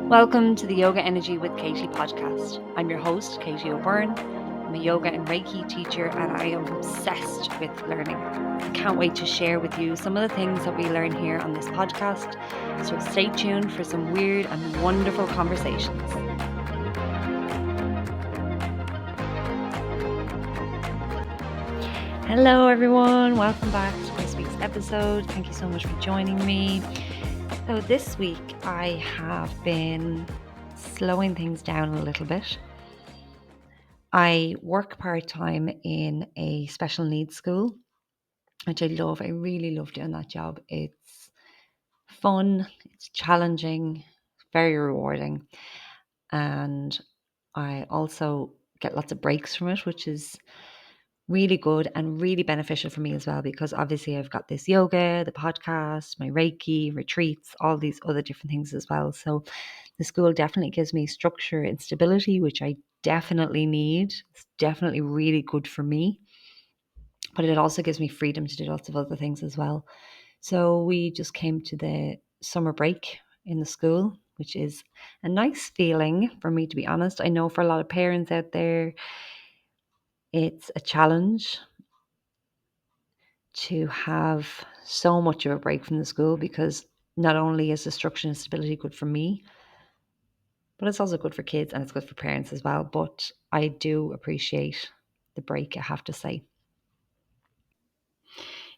Welcome to the Yoga Energy with Katie podcast. I'm your host, Katie O'Byrne. I'm a yoga and Reiki teacher and I am obsessed with learning. I can't wait to share with you some of the things that we learn here on this podcast. So stay tuned for some weird and wonderful conversations. Hello everyone, welcome back to this week's episode. Thank you so much for joining me. So this week I have been slowing things down a little bit. I work part-time in a special needs school, which I love. I really love doing that job. It's fun, it's challenging, very rewarding. And I also get lots of breaks from it, which is really good and really beneficial for me as well, because obviously I've got this yoga, the podcast, my Reiki, retreats, all these other different things as well. So the school definitely gives me structure and stability, which I definitely need. It's definitely really good for me. But it also gives me freedom to do lots of other things as well. So we just came to the summer break in the school, which is a nice feeling for me, to be honest. I know for a lot of parents out there, it's a challenge to have so much of a break from the school, because not only is the structure and stability good for me, but it's also good for kids and it's good for parents as well. But I do appreciate the break, I have to say.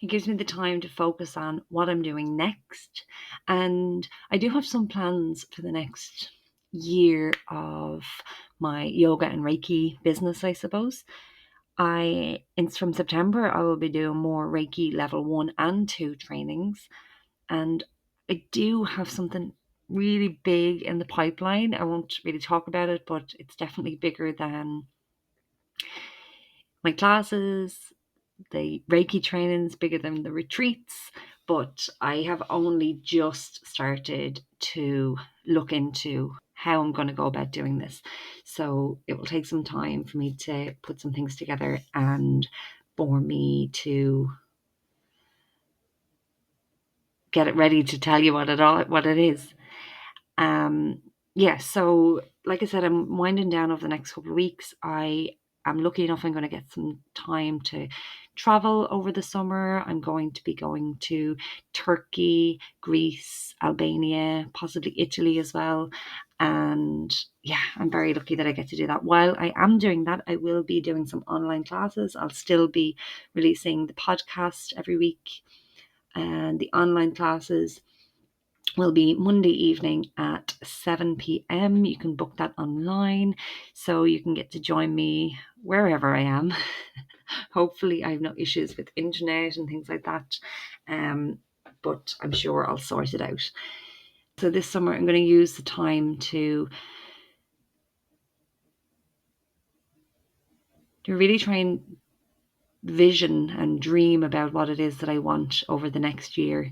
It gives me the time to focus on what I'm doing next. And I do have some plans for the next year of my yoga and Reiki business, I suppose. From September, I will be doing more Reiki level 1 and 2 trainings. And I do have something really big in the pipeline. I won't really talk about it, but it's definitely bigger than my classes. The Reiki training's bigger than the retreats, but I have only just started to look into how I'm going to go about doing this. So it will take some time for me to put some things together and for me to get it ready to tell you what it is. So like I said, I'm winding down over the next couple of weeks. I'm lucky enough I'm going to get some time to travel over the summer. I'm going to be going to Turkey, Greece, Albania, possibly Italy as well. And yeah, I'm very lucky that I get to do that. While I am doing that, I will be doing some online classes. I'll still be releasing the podcast every week, and the online classes will be Monday evening at 7 p.m. You can book that online, so you can get to join me wherever I am. Hopefully I have no issues with internet and things like that, but I'm sure I'll sort it out. So this summer I'm going to use the time to really try and vision and dream about what it is that I want over the next year.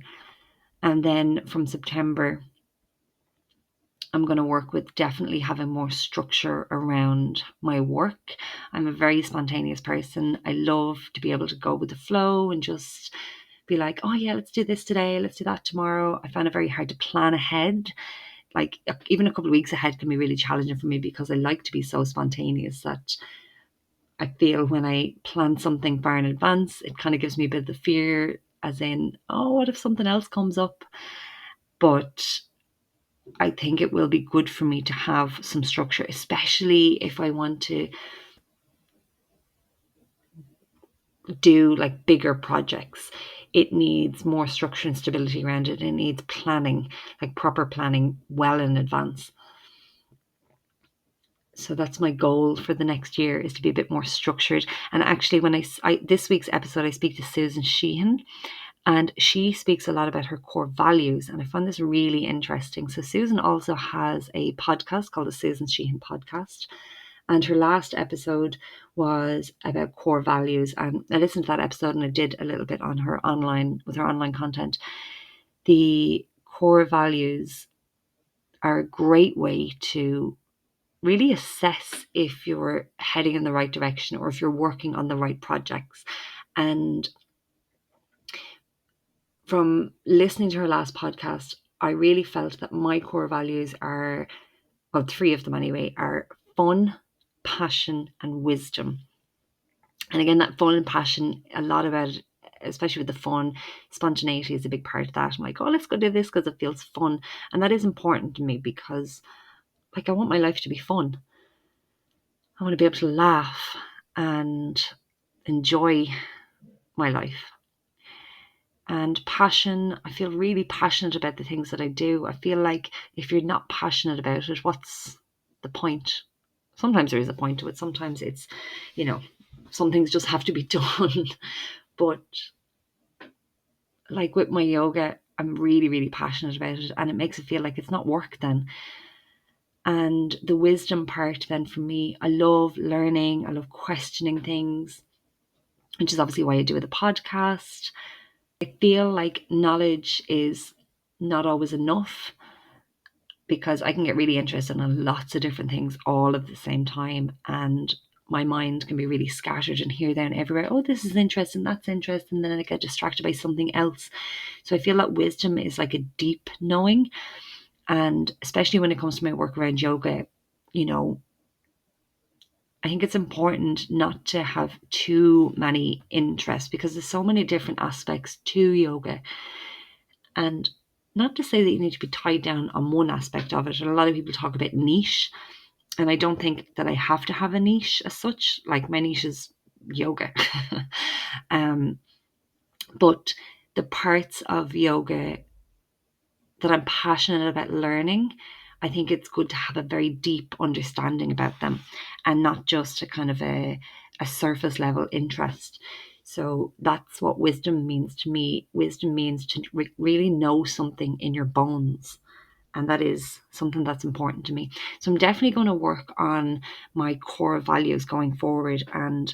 And then from September, I'm going to work with definitely having more structure around my work. I'm a very spontaneous person. I love to be able to go with the flow and just be like, oh yeah, let's do this today, let's do that tomorrow. I find it very hard to plan ahead. Like even a couple of weeks ahead can be really challenging for me, because I like to be so spontaneous that I feel when I plan something far in advance, it kind of gives me a bit of the fear, as in, oh, what if something else comes up? But I think it will be good for me to have some structure, especially if I want to do like bigger projects. It needs more structure and stability around it. It needs planning, like proper planning well in advance. So that's my goal for the next year, is to be a bit more structured. And actually, when I this week's episode, I speak to Susan Sheehan, and she speaks a lot about her core values. And I found this really interesting. So Susan also has a podcast called the Susan Sheehan Podcast. And her last episode was about core values. And I listened to that episode and I did a little bit on her online, with her online content. The core values are a great way to really assess if you're heading in the right direction or if you're working on the right projects. And from listening to her last podcast, I really felt that my core values are well, three of them anyway, are fun, passion, and wisdom. And again, that fun and passion, a lot about it, especially with the fun, spontaneity is a big part of that. I'm like, oh, let's go do this because it feels fun. And that is important to me because, like, I want my life to be fun. I want to be able to laugh and enjoy my life. And passion, I feel really passionate about the things that I do. I feel like if you're not passionate about it, what's the point? Sometimes there is a point to it. Sometimes it's, some things just have to be done. But like with my yoga, I'm really, really passionate about it, and it makes it feel like it's not work then. And the wisdom part, then for me, I love learning, I love questioning things, which is obviously why I do the podcast. I feel like knowledge is not always enough because I can get really interested in lots of different things all at the same time. And my mind can be really scattered and here, there, and everywhere. Oh, this is interesting, that's interesting. And then I get distracted by something else. So I feel that wisdom is like a deep knowing. And especially when it comes to my work around yoga, I think it's important not to have too many interests because there's so many different aspects to yoga. And not to say that you need to be tied down on one aspect of it. And a lot of people talk about niche. And I don't think that I have to have a niche as such. Like my niche is yoga. um, but the parts of yoga that I'm passionate about learning, I think it's good to have a very deep understanding about them and not just a kind of a surface level interest. So that's what wisdom means to me. Wisdom means to really know something in your bones. And that is something that's important to me. So I'm definitely going to work on my core values going forward. And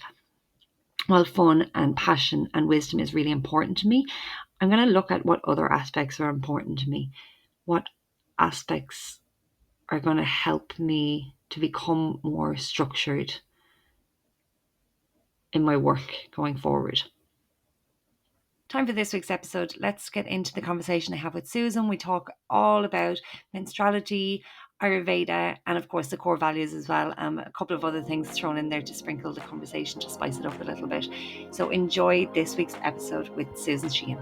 while fun and passion and wisdom is really important to me, I'm going to look at what other aspects are important to me. What aspects are going to help me to become more structured in my work going forward. Time for this week's episode. Let's get into the conversation I have with Susan. We talk all about menstruality, Ayurveda, and of course the core values as well. A couple of other things thrown in there to sprinkle the conversation, to spice it up a little bit. So enjoy this week's episode with Susan Sheehan.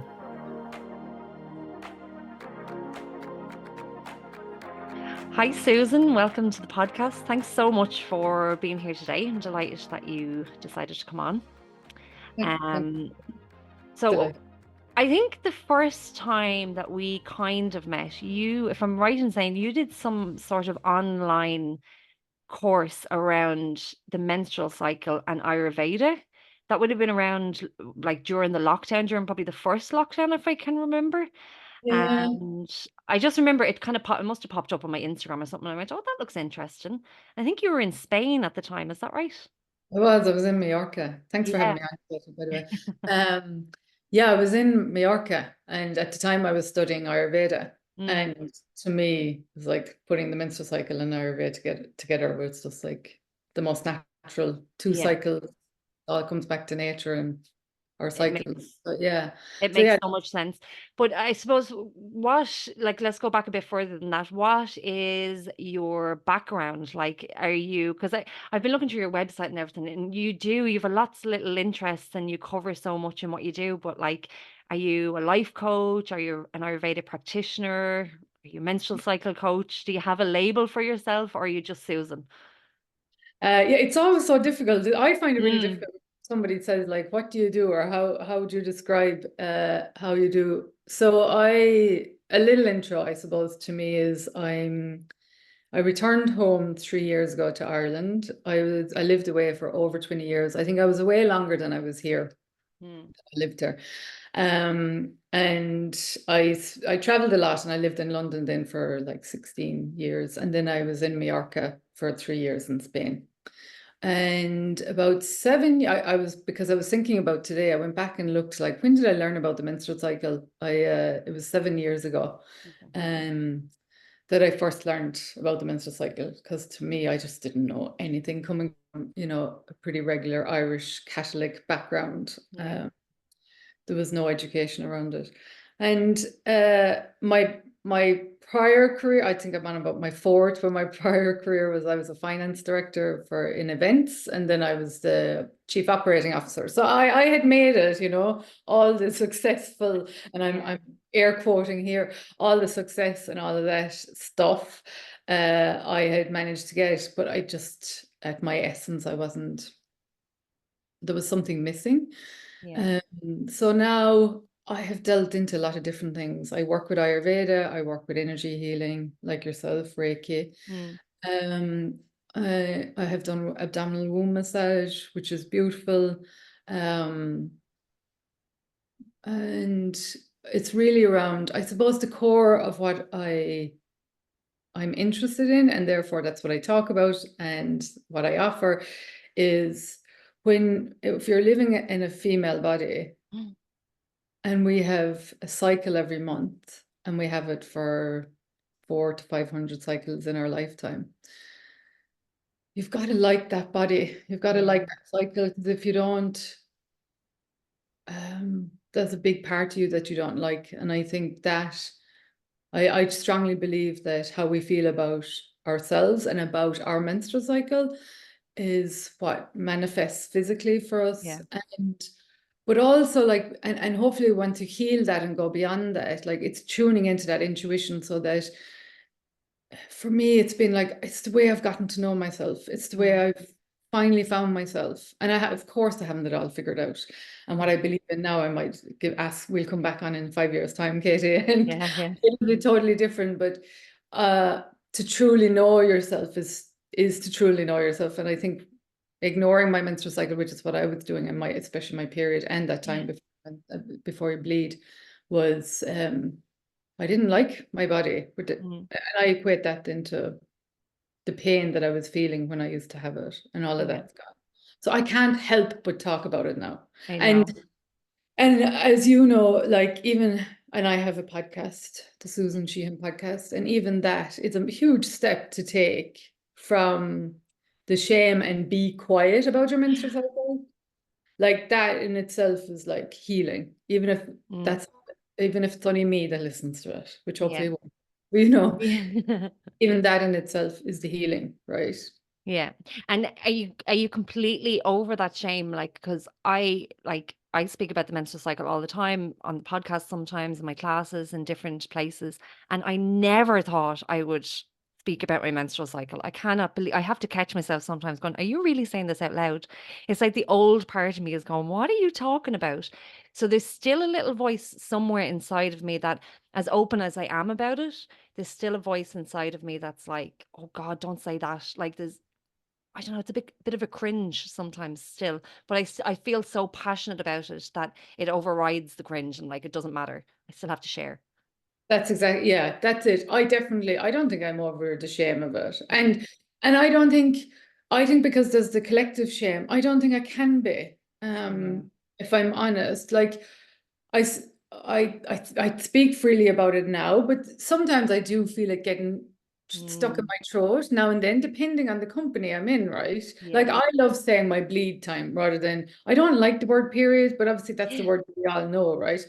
Hi, Susan. Welcome to the podcast. Thanks so much for being here today. I'm delighted that you decided to come on. So I think the first time that we kind of met, you, if I'm right in saying, you did some sort of online course around the menstrual cycle and Ayurveda. That would have been around like during the lockdown, during probably the first lockdown, if I can remember. Yeah, And I just remember it kind of it must have popped up on my Instagram or something. I went, oh, that looks interesting. I think you were in Spain at the time. Is that right? I was in Mallorca. Thanks for having Yeah. me on, by the way. Yeah, I was in Mallorca, and at the time I was studying Ayurveda. Mm, And to me, it was like putting the menstrual cycle and Ayurveda together, where it's just like the most natural two yeah. cycles, all comes back to nature and our It cycles. makes But yeah. It So makes yeah, so much sense. But I suppose like, let's go back a bit further than that. What is your background? Like, because I've been looking through your website and everything, and you have a lots of little interests and you cover so much in what you do. But like, are you a life coach? Are you an Ayurveda practitioner? Are you a menstrual cycle coach? Do you have a label for yourself, or are you just Susan? yeah, it's always so difficult. I find it really Mm, difficult. Somebody says like, "What do you do?" or how would you describe how you do? So a little intro, I suppose, to me is I returned home 3 years ago to Ireland. I lived away for over 20 years. I think I was away longer than I was here. mm, I lived there. And I traveled a lot, and I lived in London then for like 16 years. And then I was in Mallorca for 3 years in Spain. And about I was, because I was thinking about today, I went back and looked like, when did I learn about the menstrual cycle? It was 7 years ago. okay. Um, that I first learned about the menstrual cycle, because to me, I just didn't know anything, coming from, a pretty regular Irish Catholic background. Yeah. There was no education around it. And my my prior career, I think I'm on about my fourth, but my prior career was I was a finance director for in events, and then I was the chief operating officer. So I had made it, all the successful, and I'm air quoting here, all the success and all of that stuff I had managed to get, but I just at my essence I wasn't, there was something missing. Yeah. So now I have delved into a lot of different things. I work with Ayurveda, I work with energy healing, like yourself, Reiki. Mm. Um, I have done abdominal womb massage, which is beautiful. Um, and it's really around, I suppose, the core of what I'm interested in, and therefore that's what I talk about and what I offer is if you're living in a female body, Mm. and we have a cycle every month, and we have it for 400 to 500 cycles in our lifetime. You've got to like that body. You've got to Yeah. like that cycle, because if you don't, there's a big part of you that you don't like. And I think that I strongly believe that how we feel about ourselves and about our menstrual cycle is what manifests physically for us. Yeah. And but also like and hopefully we want to heal that and go beyond that. Like it's tuning into that intuition, so that for me it's been like it's the way I've gotten to know myself. It's the Mm. way I've finally found myself. And of course I haven't it all figured out. And what I believe in now, I might we'll come back on in 5 years' time, Katie, and Yeah. Yeah. it'll be totally different. But uh to truly know yourself is to truly know yourself. And I think ignoring my menstrual cycle, which is what I was doing in my, especially my period and that time Yeah. before you bleed, was I didn't like my body. Mm. And I equate that into the pain that I was feeling when I used to have it, and all of Yeah. that's gone. So I can't help but talk about it now. I And know. as you know, like even, and I have a podcast, the Susan Sheehan podcast, and even that is a huge step to take from the shame and be quiet about your menstrual cycle. Like that in itself is like healing, even if Mm. that's, even if it's only me that listens to it, which Yeah. hopefully won't. You know, Yeah. even that in itself is the healing, right? Yeah. And are you completely over that shame? Like, because I speak about the menstrual cycle all the time on the podcast, sometimes in my classes in different places, and I never thought I would speak about my menstrual cycle. I cannot believe I have to catch myself sometimes going, are you really saying this out loud? It's like the old part of me is going, what are you talking about? So there's still a little voice somewhere inside of me that, as open as I am about it, there's still a voice inside of me that's like, oh God, don't say that. Like there's I don't know, it's a bit of a cringe sometimes still, but I feel so passionate about it that it overrides the cringe and like it doesn't matter. I still have to share. That's exactly, yeah, that's it. I don't think I'm over the shame of it. And I think because there's the collective shame, I don't think I can be. Yeah. If I'm honest, like I, s- I speak freely about it now, but sometimes I do feel it getting stuck in Mm, my throat now and then, depending on the company I'm in, right? Like yeah. I love saying my bleed time rather than, I don't like the word period, but obviously that's the word we all know, right?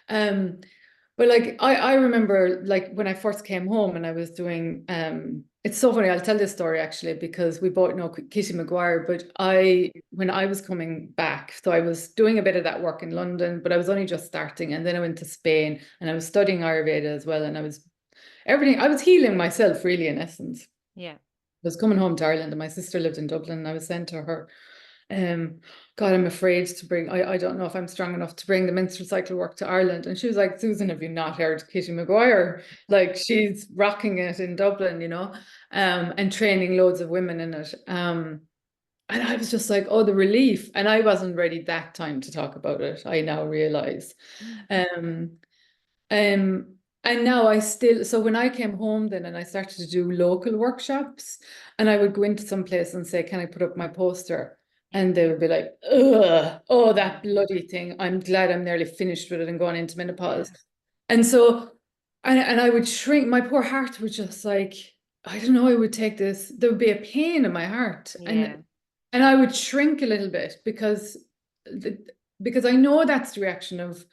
Um, but like I remember like when I first came home and I was doing it's so funny, I'll tell this story actually because we both know Kitty Maguire, but I when I was coming back, so I was doing a bit of that work in London, but I was only just starting, and then I went to Spain and I was studying Ayurveda as well, and I was healing myself really in essence. Yeah. I was coming home to Ireland and my sister lived in Dublin and I was saying to her, um, God, I'm afraid to bring, I don't know if I'm strong enough to bring the menstrual cycle work to Ireland. And she was like, Susan, have you not heard Kitty Maguire? Like she's rocking it in Dublin, and training loads of women in it. And I was just like, oh, the relief. And I wasn't ready that time to talk about it. I now realize. Mm. Um, um, and now I still, so when I came home then and I started to do local workshops, and I would go into some place and say, can I put up my poster? Yeah. And they would be like, ugh, oh, Yeah. that bloody thing. I'm glad I'm nearly finished with it and going into menopause. Yeah. And so, and I would shrink, my poor heart was just like, I don't know, I would take this, there would be a pain in my heart. Yeah. And I would shrink a little bit because I know that's the reaction of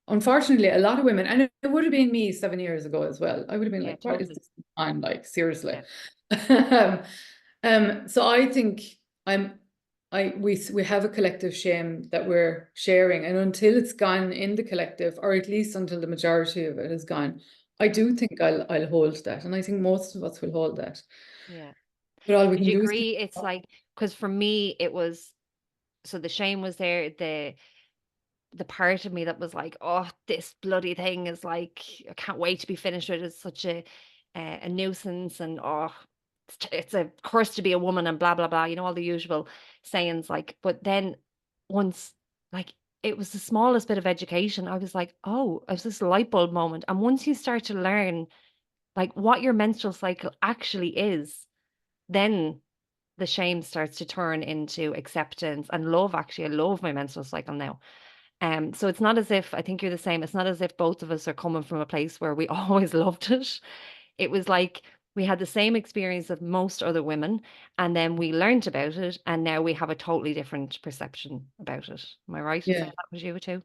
unfortunately, a lot of women, and it would have been me 7 years ago as well. I would have been Yeah, like, what is totally. this on? Like, seriously. Yeah. Um, so I think I'm we have a collective shame that we're sharing, and until it's gone in the collective, or at least until the majority of it is gone, I Mm, do think I'll hold that, and I think most of us will hold that. yeah. But all we Would can you do is keep agree? It's like, because for me, it was, so the shame was there. The part of me that was like, "Oh, this bloody thing is like, I can't wait to be finished with it. It's such a nuisance, and oh, it's a curse to be a woman, and blah blah blah." You know, all the usual sayings. Like, but then once, like, it was the smallest bit of education. I was like, "Oh," it was this light bulb moment. And once you start to learn like what your menstrual cycle actually is, then the shame starts to turn into acceptance and love. Actually, I love my menstrual cycle now. So it's not as if, I think you're the same. It's not as if both of us are coming from a place where we always loved it. It was like we had the same experience of most other women, and then we learned about it, and now we have a totally different perception about it. Am I right in saying yeah. that was you too?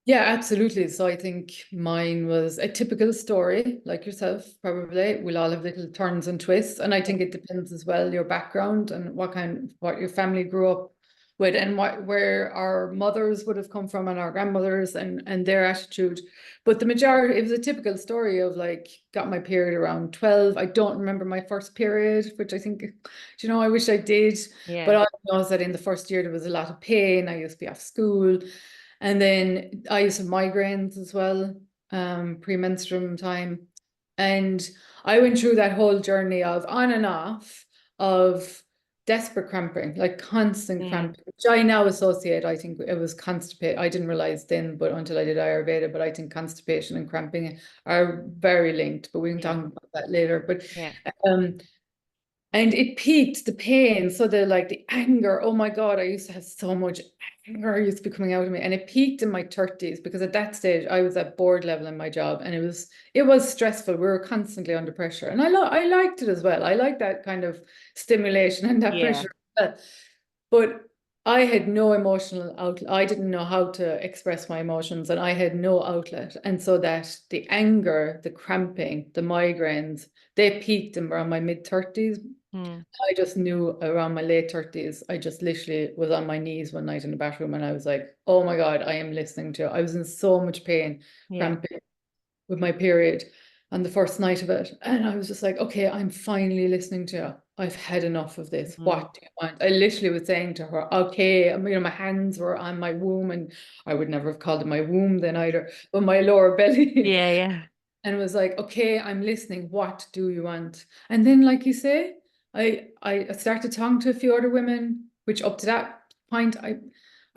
Yeah, absolutely. So I think mine was a typical story, like yourself, probably. We'll all have little turns and twists. And I Yeah. think it depends as well, your background and what your family grew up with and where our mothers would have come from and our grandmothers and their attitude. But the majority, it was a typical story of like, got my period around 12. I don't remember my first period, which I think, I wish I did. But Yeah. all I know is that in the first year, there was a lot of pain. I used to be off school. And then I used to have migraines as well, premenstrual time. And I went through that whole journey of on and off of desperate cramping, like constant Mm, cramping, which I now associate, I think it was constipation. I didn't realize then, but until I did Ayurveda, but I think constipation and cramping are very linked, but we can yeah. talk about that later. But Yeah. um, and it peaked the pain. So the anger, oh my God, I used to have so much anger used to be coming out of me. And it peaked in my 30s because at that stage I was at board level in my job and it was stressful. We were constantly under pressure. And I liked it as well. I liked that kind of stimulation and that Yeah. pressure. But I had no emotional outlet. I didn't know how to express my emotions and I had no outlet. And so that the anger, the cramping, the migraines, they peaked in around my mid 30s. Mm, I just knew around my late 30s, I just literally was on my knees one night in the bathroom and I was like, oh my God, I am listening to it. I was in so much pain, yeah. cramping with my period on the first night of it. And I was just like, okay, I'm finally listening to you. I've had enough of this. Mm, What do you want? I literally was saying to her, okay, my hands were on my womb and I would never have called it my womb then either, but my lower belly. yeah. Yeah. And it was like, okay, I'm listening. What do you want? And then, like you say, I started talking to a few other women, which up to that point, I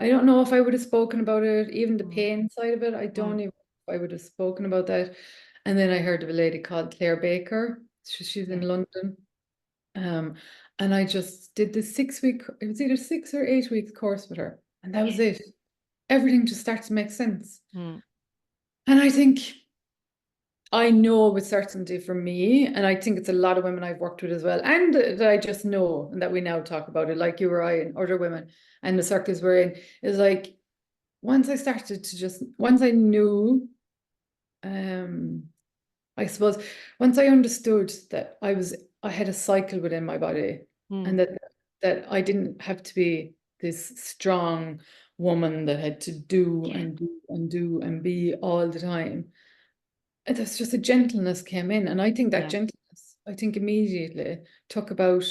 don't know if I would have spoken about it, even the Mm, pain side of it. I don't mm, even know if I would have spoken about that. And then I heard of a lady called Claire Baker. She's in yeah. London. Um, and I just did this 6 week, it was either 6 or 8 weeks course with her. And that was Yeah. it. Everything just started to make sense. Mm, And I think I know with certainty for me, and I think it's a lot of women I've worked with as well, and that I just know, and that we now talk about it, like you or I and other women, and the circles we're in, is like once I knew, um, I suppose, once I understood that I had a cycle within my body, and mm, that I didn't have to be this strong woman that had to do yeah. and do and do and be all the time. And there's just a gentleness came in. And I think that Yeah. gentleness, I think immediately took about,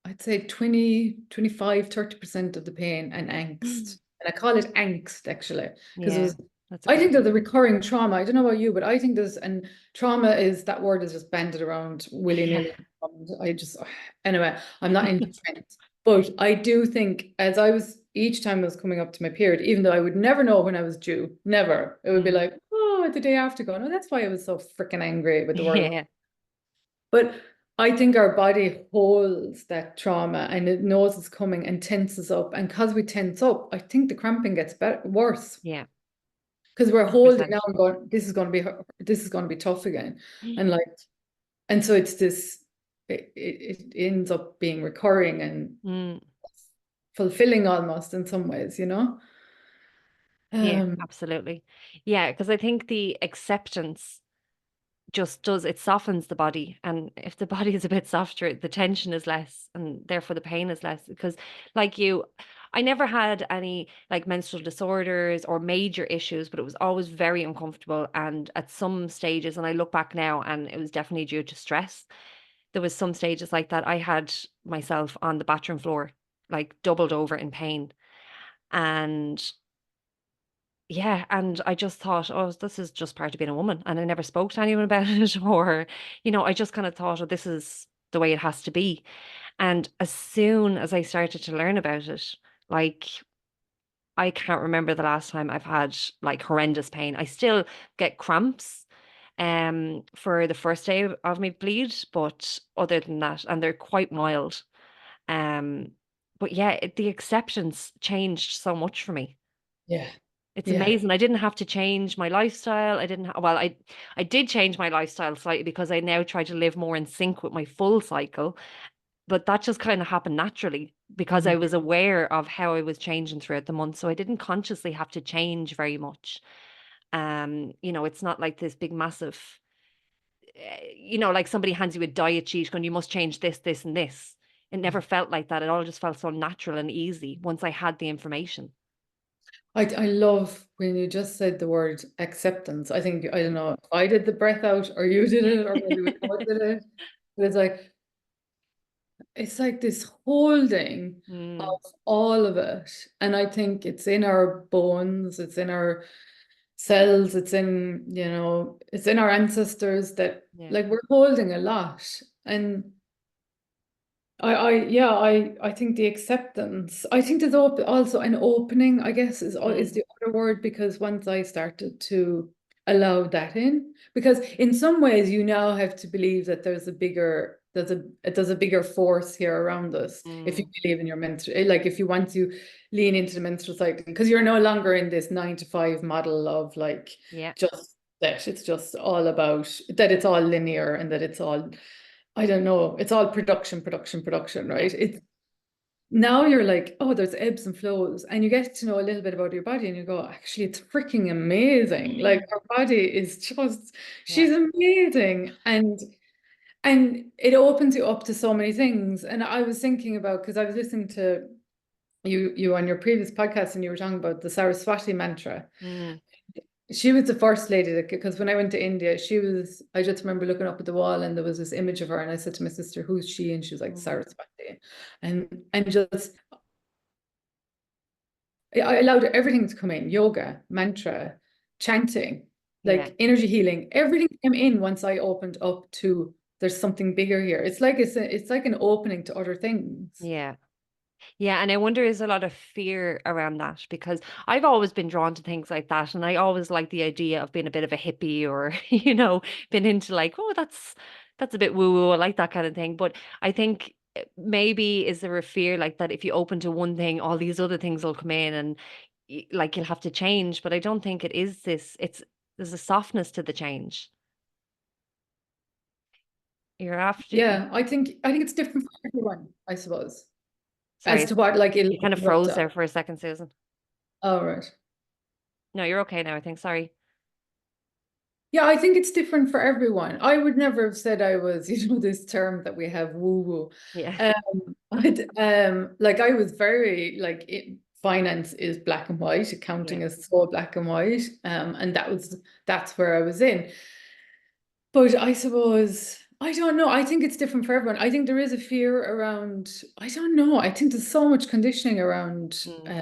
I'd say 20, 25, 30% of the pain and angst. And I call it angst actually, because Yeah. That's a I good think there's word. a recurring trauma. I don't know about you, but I think and trauma is, that word is just banded around Yeah. willy-nilly. And I just, anyway, I'm not into trends. But I do think as each time I was coming up to my period, even though I would never know when I was due, never, it would be Mm, like, oh, the day after going, oh, that's why I was so freaking angry with the world. yeah. But I think our body holds that trauma and it knows it's coming and tenses up. And because we tense up, I think the cramping gets worse Yeah. because we're holding 100%. now and going, this is going to be tough again. And and so it's this, it ends up being recurring and Mm, fulfilling almost in some ways, you know? Yeah, Um, absolutely. Yeah, because I think the acceptance just does, it softens the body. And if the body is a bit softer, the tension is less and therefore the pain is less. Because, like you, I never had any like menstrual disorders or major issues, but it was always very uncomfortable. And at some stages, and I look back now, and it was definitely due to stress. There was some stages like that. I had myself on the bathroom floor, like doubled over in pain. And yeah, and I just thought, "Oh, this is just part of being a woman," and I never spoke to anyone about it or, I just kinda thought, "Oh, this is the way it has to be," and as soon as I started to learn about it, like, I can't remember the last time I've had, like, horrendous pain. I still get cramps, for the first day of my bleed, but other than that, and they're quite mild, um, but yeah, the acceptance changed so much for me. yeah, It's yeah. amazing. I didn't have to change my lifestyle. I didn't ha well, I did change my lifestyle slightly because I now try to live more in sync with my full cycle, but that just kinda happened naturally because I Mhm. was aware of how I was changing throughout the month, so I didn't consciously have to change very much. It's not like this big massive, like somebody hands you a diet sheet going, "You must change this, this, and this." It never felt like that. It all just felt so natural and easy once I had the information. I love when you just said the word acceptance. I think, I don't know if I did the breath out or you did it or maybe we both did it. But it's like this holding Mm, of all of it. And I think it's in our bones, it's in our cells, it's in our ancestors that yeah. like we're holding a lot. And I think the acceptance. I think there's also an opening, I guess, is Mm, the other word, because once I started to allow that in, because in some ways you now have to believe that there's a bigger force here around us. If you mm. believe in your menstrual, like if you want to lean into the menstrual cycle, because you're no longer in this 9 to 5 model of like Yeah, just that it's just all about that, it's all linear and that it's all, I don't know, it's all production, production, production, yeah. right? It's now you're like, oh, there's ebbs and flows, and you get to know a little bit about your body, and you go, actually, it's freaking amazing. Like her body is just, Yeah. she's amazing, and it opens you up to so many things. And I was thinking about, because I was listening to you on your previous podcast, and you were talking about the Saraswati mantra. Mm, She was the first lady that, because when I went to India, I just remember looking up at the wall and there was this image of her. And I said to my sister, who's she? And she was like, mm. Saraswati. And just, I allowed everything to come in: yoga, mantra, chanting, Yeah, like energy healing. Everything came in once I opened up to there's something bigger here. It's like an opening to other things. yeah. Yeah, and I wonder is a lot of fear around that because I've always been drawn to things like that, and I always like the idea of being a bit of a hippie or, been into like, oh, that's a bit woo-woo, I like that kind of thing. But I think maybe is there a fear like that if you open to one thing, all these other things will come in and like you'll have to change. But I don't think it is this. There's a softness to the change. You're after, Yeah, I think it's different for everyone, I suppose, as sorry, to what like it'll you kind of open up froze to. there for a second, Susan. All right. No, you're okay now, I think. Sorry. Yeah, I think it's different for everyone. I would never have said I was, this term that we have, woo woo. Yeah. Like I was very like finance is black and white, Yeah. accounting is so black and white, and that's where I was in. But I suppose I don't know. I think it's different for everyone. I think there is a fear around. I don't know. I think there's so much conditioning around. Mm.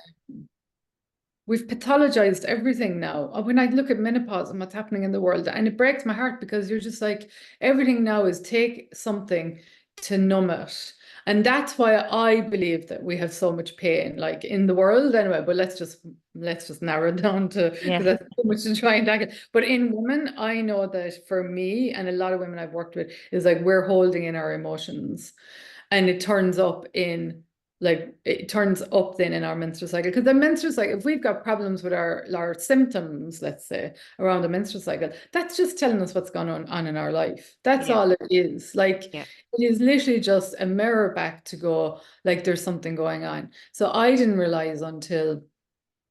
We've pathologized everything now. When I look at menopause and what's happening in the world, and it breaks my heart because you're just like, everything now is take something to numb it. And that's why I believe that we have so much pain, like in the world anyway. But let's just narrow it down to, because Yeah. that's too much to try and tackle. But in women, I know that for me and a lot of women I've worked with is like we're holding in our emotions, and it turns up then in our menstrual cycle, because the menstrual cycle, if we've got problems with our symptoms, let's say around the menstrual cycle, that's just telling us what's going on in our life. That's Yeah. all it is. Like Yeah. it is literally just a mirror back to go, like there's something going on. So I didn't realize until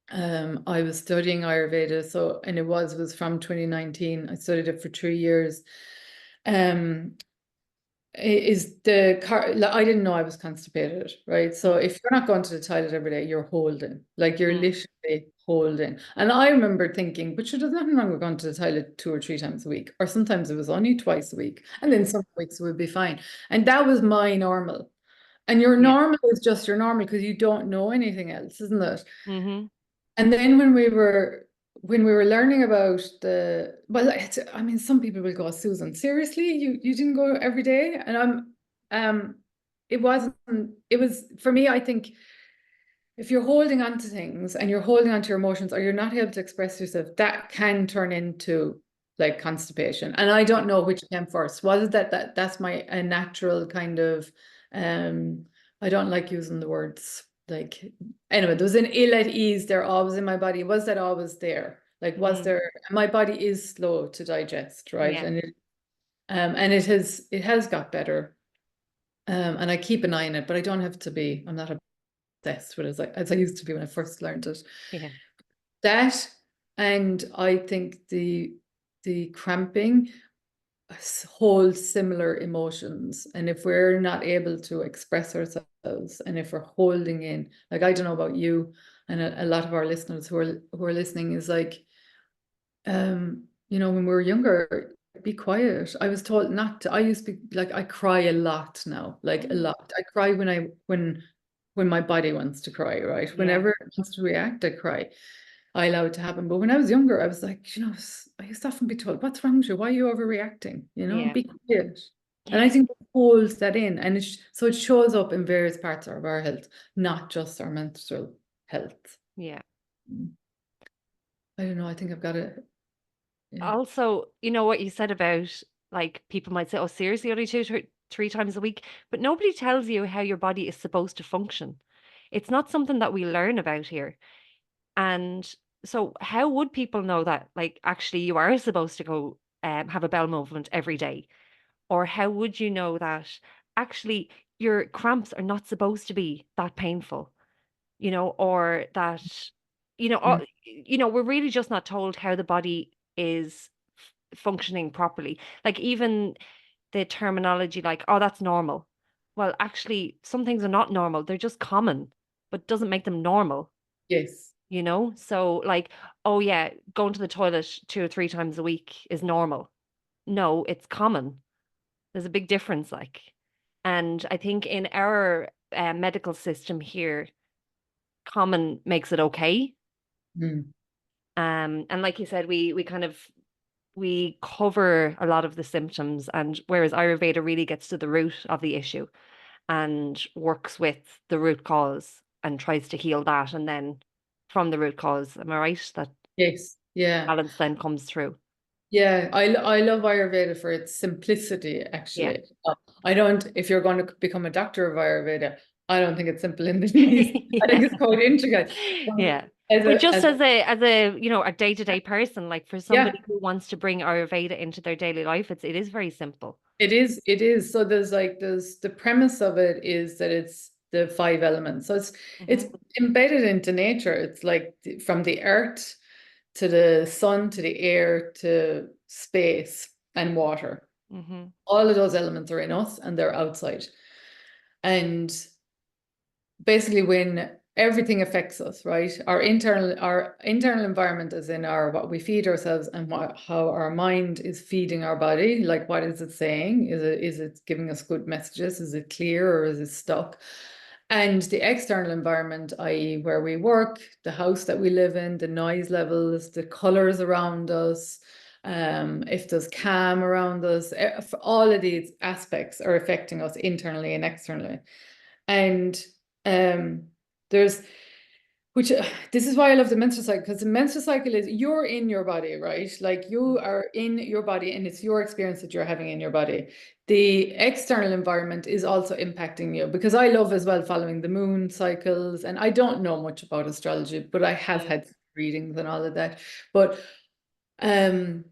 I was studying Ayurveda, so and it was from 2019. I studied it for 3 years. Um, is the car like, I didn't know I was constipated, right? So Mm, if you're not going to the toilet every day, you're holding, like you're mm, literally holding. And I remember thinking, but sure, there's nothing wrong with going to the toilet 2 or 3 times a week, or sometimes it was only twice a week, and then some weeks it would be fine. And that was my normal. And your yeah. normal is just your normal because you don't know anything else, isn't it? Mm-hmm. And then when we were learning about I mean, some people will go, Susan, seriously, you didn't go every day? And um, it wasn't. It was for me. I think if you're holding on to things and you're holding on to your emotions, or you're not able to express yourself, that can turn into like constipation. And I Yeah. don't know which came first. Was it that's my a natural kind of um I don't like using the words like anyway, there was an ill at ease there always in my body. Was that always there? Like was Mm, there my body is slow to digest, right? yeah. And it has got better. And I keep an eye on it, but I don't have to be, I'm not obsessed with it as I used to be when I first learned it. Yeah. That, and I think the cramping hold similar emotions. And if we're not able to express ourselves, and if we're holding in, like I don't know about you, and a lot of our listeners who are listening is like, when we were younger, be quiet. I was told not to. I used to be like, I cry a lot now, like a Mm, lot. I cry when my body wants to cry, right? yeah. Whenever it wants to react, I cry. I allow it to happen. But when I was younger, I was like, I used to often be told, what's wrong with you? Why are you overreacting? Yeah. Be quiet. And I Yeah. think it holds that in. And so it shows up in various parts of our health, not just our menstrual health. Yeah. I don't know. I think I've got it. Yeah. Also, you know what you said about like people might say, oh, seriously, only three times a week, but nobody tells you how your body is supposed to function. It's not something that we learn about here. And so, how would people know that, like, actually, you are supposed to go have a bowel movement every day? Or how would you know that actually your cramps are not supposed to be that painful, or that, Mm. we're really just not told how the body is functioning properly. Like, even the terminology, like, oh, that's normal. Well, actually, some things are not normal. They're just common, but doesn't make them normal. Yes. So, like, oh yeah, going to the toilet 2 or 3 times a week is normal. No, it's common. There's a big difference, like. And I think in our medical system here, common makes it okay. Mm. And like you said, we kind of we cover a lot of the symptoms, and whereas Ayurveda really gets to the root of the issue and works with the root cause and tries to heal that, and then from the root cause, am I right? That Yes. Yeah. balance then comes through. Yeah. I love Ayurveda for its simplicity, Yeah. actually. I don't, if you're going to become a doctor of Ayurveda, I don't think it's simple in the least. I think Yeah. it's quite intricate. But Yeah. as But a, just as as a a day-to-day person, like for yeah, somebody who wants to bring Ayurveda into their daily life, it is very simple. it is. So there's the premise of it is that it's the five elements. So it's Hmm. embedded into nature. It's like from the earth to the sun to the air to space and water. Hmm. All of those elements are in us and they're outside. And basically when everything affects us, right? Our internal environment is in our what we feed ourselves and how our mind is feeding our body. Like what is it saying? Is it giving us good messages? Is it clear or is it stuck? And the external environment, i.e., where we work, the house that we live in, the noise levels, the colors around us, if there's calm around us, all of these aspects are affecting us internally and externally. And um, there's which this is why I love the menstrual cycle, because the menstrual cycle is you're in your body, right? Like you are in your body and it's your experience that you're having in your body. The external environment is also impacting you, because I love as well following the moon cycles, and I don't know much about astrology, but I have Mm. had readings and all of that. But um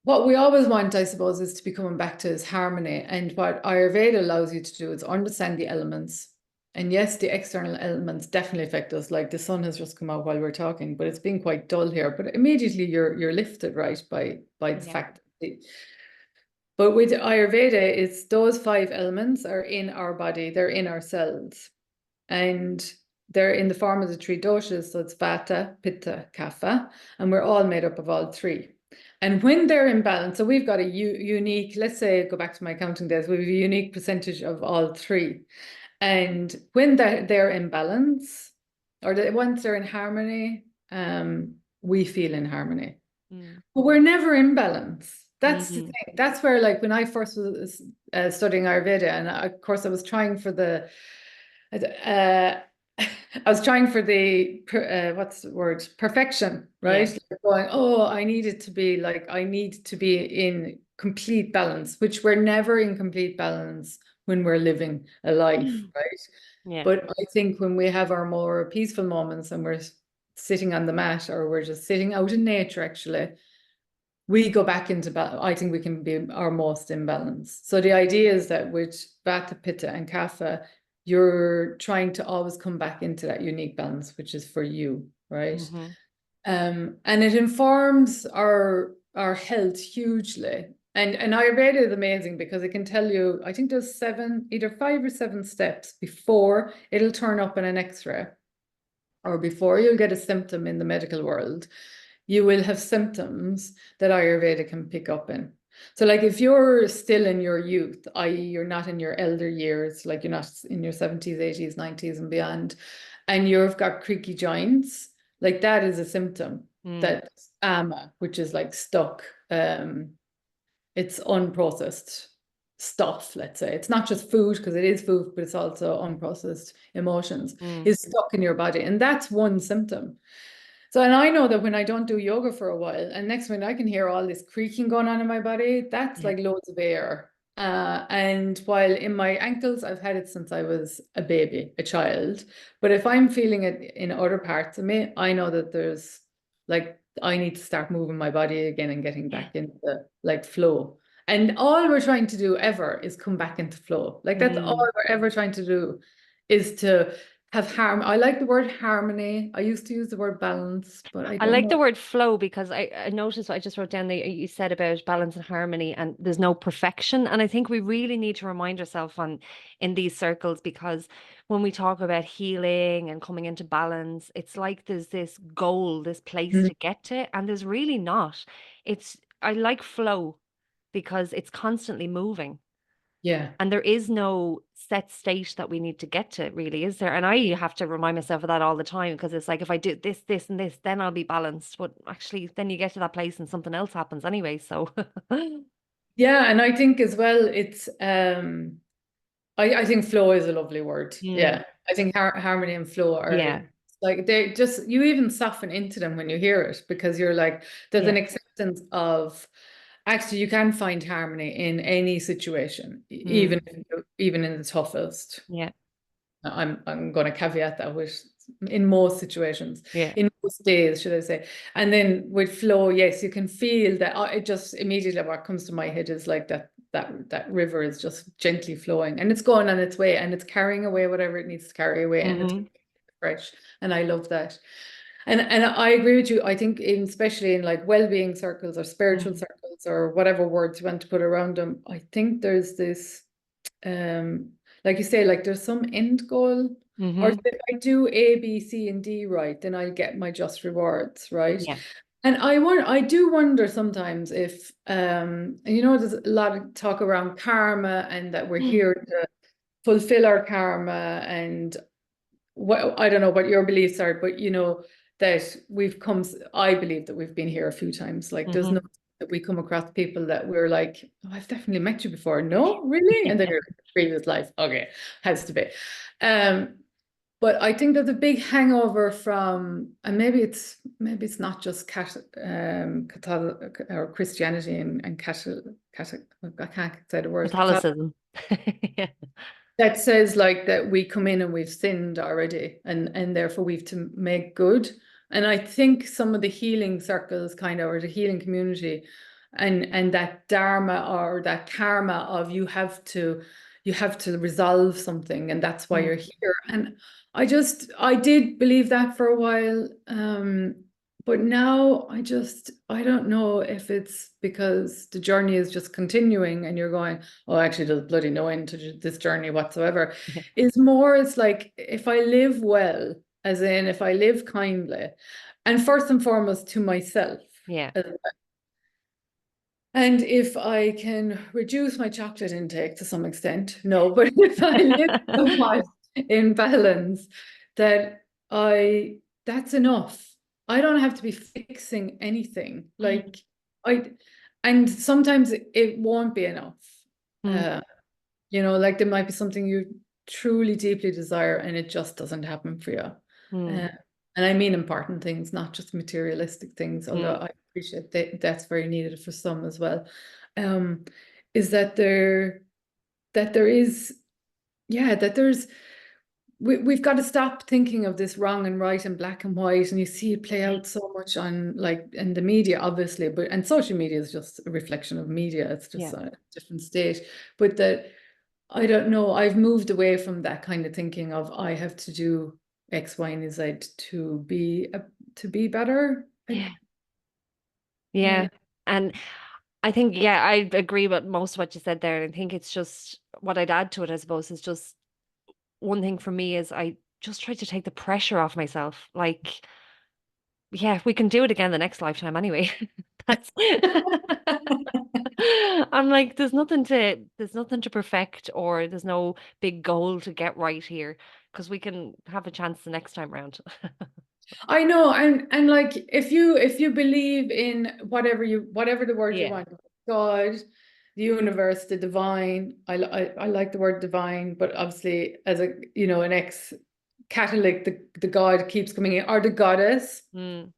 what we always want, I suppose, is to be coming back to is harmony. And what Ayurveda allows you to do is understand the elements, And yes, the external elements definitely affect us. Like the sun has just come out while we're talking, but it's been quite dull here. But immediately you're lifted, right, by the Yeah. fact. But with Ayurveda, it's those five elements are in our body, they're in our cells, and they're in the form of the three doshas. So it's Vata, Pitta, Kapha, and we're all made up of all three. And when they're in balance, so we've got a unique, let's say, go back to my counting days, we have a unique percentage of all three. And when they're in balance, or once they're in harmony, we feel in harmony. Mm. But we're never in balance. That's the Mm. thing. That's where, like, when I first was studying Ayurveda, and of course I was trying for the, uh, I was trying for the, what's the word? Perfection, right? Yeah. Like going, oh, I need it to be like, I need to be in complete balance, which we're never in complete balance when we're living a life, right? Yeah. But I think when we have our more peaceful moments and we're sitting on the mat or we're just sitting out in nature, actually, we go back into balance. I think we can be our most in balance. So the idea is that with Vata, Pitta, and Kapha, you're trying to always come back into that unique balance, which is for you, right? Mm-hmm. And it informs our health hugely. And Ayurveda is amazing because it can tell you, I think there's either 5 or 7 steps before it'll turn up in an X-ray or before you'll get a symptom in the medical world. You will have symptoms that Ayurveda can pick up in. So like if you're still in your youth, i.e. you're not in your elder years, like you're not in your 70s, 80s, 90s and beyond, and you've got creaky joints, like that is a symptom Mm. that ama, which is like stuck. It's unprocessed stuff, let's say. It's not just food, because it is food, but it's also unprocessed emotions, Mm. is stuck in your body. And that's one symptom. So, and I know that when I don't do yoga for a while, and next minute I can hear all this creaking going on in my body, that's Yeah. like loads of air. And while in my ankles, I've had it since I was a baby, a child. But if I'm feeling it in other parts of me, I know that there's like, I need to start moving my body again and getting Yeah. back into like flow. And all we're trying to do ever is come back into flow. Like that's all Mm. we're ever trying to do is to have harm. I like the word harmony. I used to use the word balance, but I I don't like know. the word flow because I noticed what I just wrote down that you said about balance and harmony, and there's no perfection. And I think we really need to remind ourselves on in these circles, because when we talk about healing and coming into balance, it's like there's this goal, this place Mm, to get to, and there's really not. I like flow because it's constantly moving. yeah. And there is no set state that we need to get to, really, is there? And I have to remind myself of that all the time, because it's like if I do this, this, and this, then I'll be balanced. But actually, then you get to that place and something else happens anyway. So, Yeah, and I think as well, it's I think flow is a lovely word. mm, Yeah. I think harmony and flow yeah, are like they just you even soften into them when you hear it because you're like there's yeah, an acceptance of actually you can find harmony in any situation, mm, even in the toughest. yeah, I'm going to caveat that with in most situations, yeah. in most days, should I say. And then with flow, yes, you can feel that it just immediately what comes to my head is like that river is just gently flowing and it's going on its way and it's carrying away whatever it needs to carry away and it's Hmm. fresh. And I love that. And I agree with you. I think especially in like well-being circles or spiritual Hmm. circles or whatever words you want to put around them, I think there's this um like you say, like there's some end goal, or Hmm. if I do A, B, C, and D right, then I'll get my just rewards, right? Yeah. And I do wonder sometimes if there's a lot of talk around karma and that we're Mm. here to fulfill our karma and what I don't know what your beliefs are, but that I believe that we've been here a few times. Like there's Hmm. no that we come across people that we're like, oh, I've definitely met you before. No, really? And then your previous life, okay, has to be. Um, but I think that the big hangover from, and maybe it's not just Catholic or Christianity and Catholic, I can't say the word Catholic, Catholicism. Yeah. that says like that we come in and we've sinned already and therefore we've to make good. And I think some of the healing circles kind of or the healing community and that dharma or that karma of you have to you have to resolve something, and that's why you're Mm. here. And I did believe that for a while. But now I don't know if it's because the journey is just continuing and you're going, oh, actually, there's bloody no end to this journey whatsoever. It's more, it's like if I live well, as in if I live kindly, and first and foremost to myself. Yeah. And if I can reduce my chocolate intake to some extent, no, but if I live somewhat in balance, that I that's enough. I don't have to be fixing anything. Like I, and sometimes it won't be enough. Mm. Uh, like there might be something you truly deeply desire and it just doesn't happen for you. Mm. Uh, and I mean important things, not just materialistic things, although Mm. I appreciate that's very needed for some as well. Um, is that there is, yeah, that there's we've got to stop thinking of this wrong and right and black and white, and you see it play out so much on like in the media, obviously, but and social media is just a reflection of media. It's just Yeah. a different state. But that I don't know, I've moved away from that kind of thinking of I have to do X, Y, and Z to be better. Yeah. Yeah. Yeah. And I think, yeah, I agree with most of what you said there. I think it's just what I'd add to it, I suppose, is just one thing for me is I just try to take the pressure off myself. Like, yeah, we can do it again the next lifetime anyway. That's I'm like, there's nothing to perfect or there's no big goal to get right here because we can have a chance the next time round. I know, and like if you believe in whatever the word you Yeah. want, God, the universe, the divine. I like the word divine, but obviously as a an ex-Catholic, the God keeps coming in, or the goddess. Mm.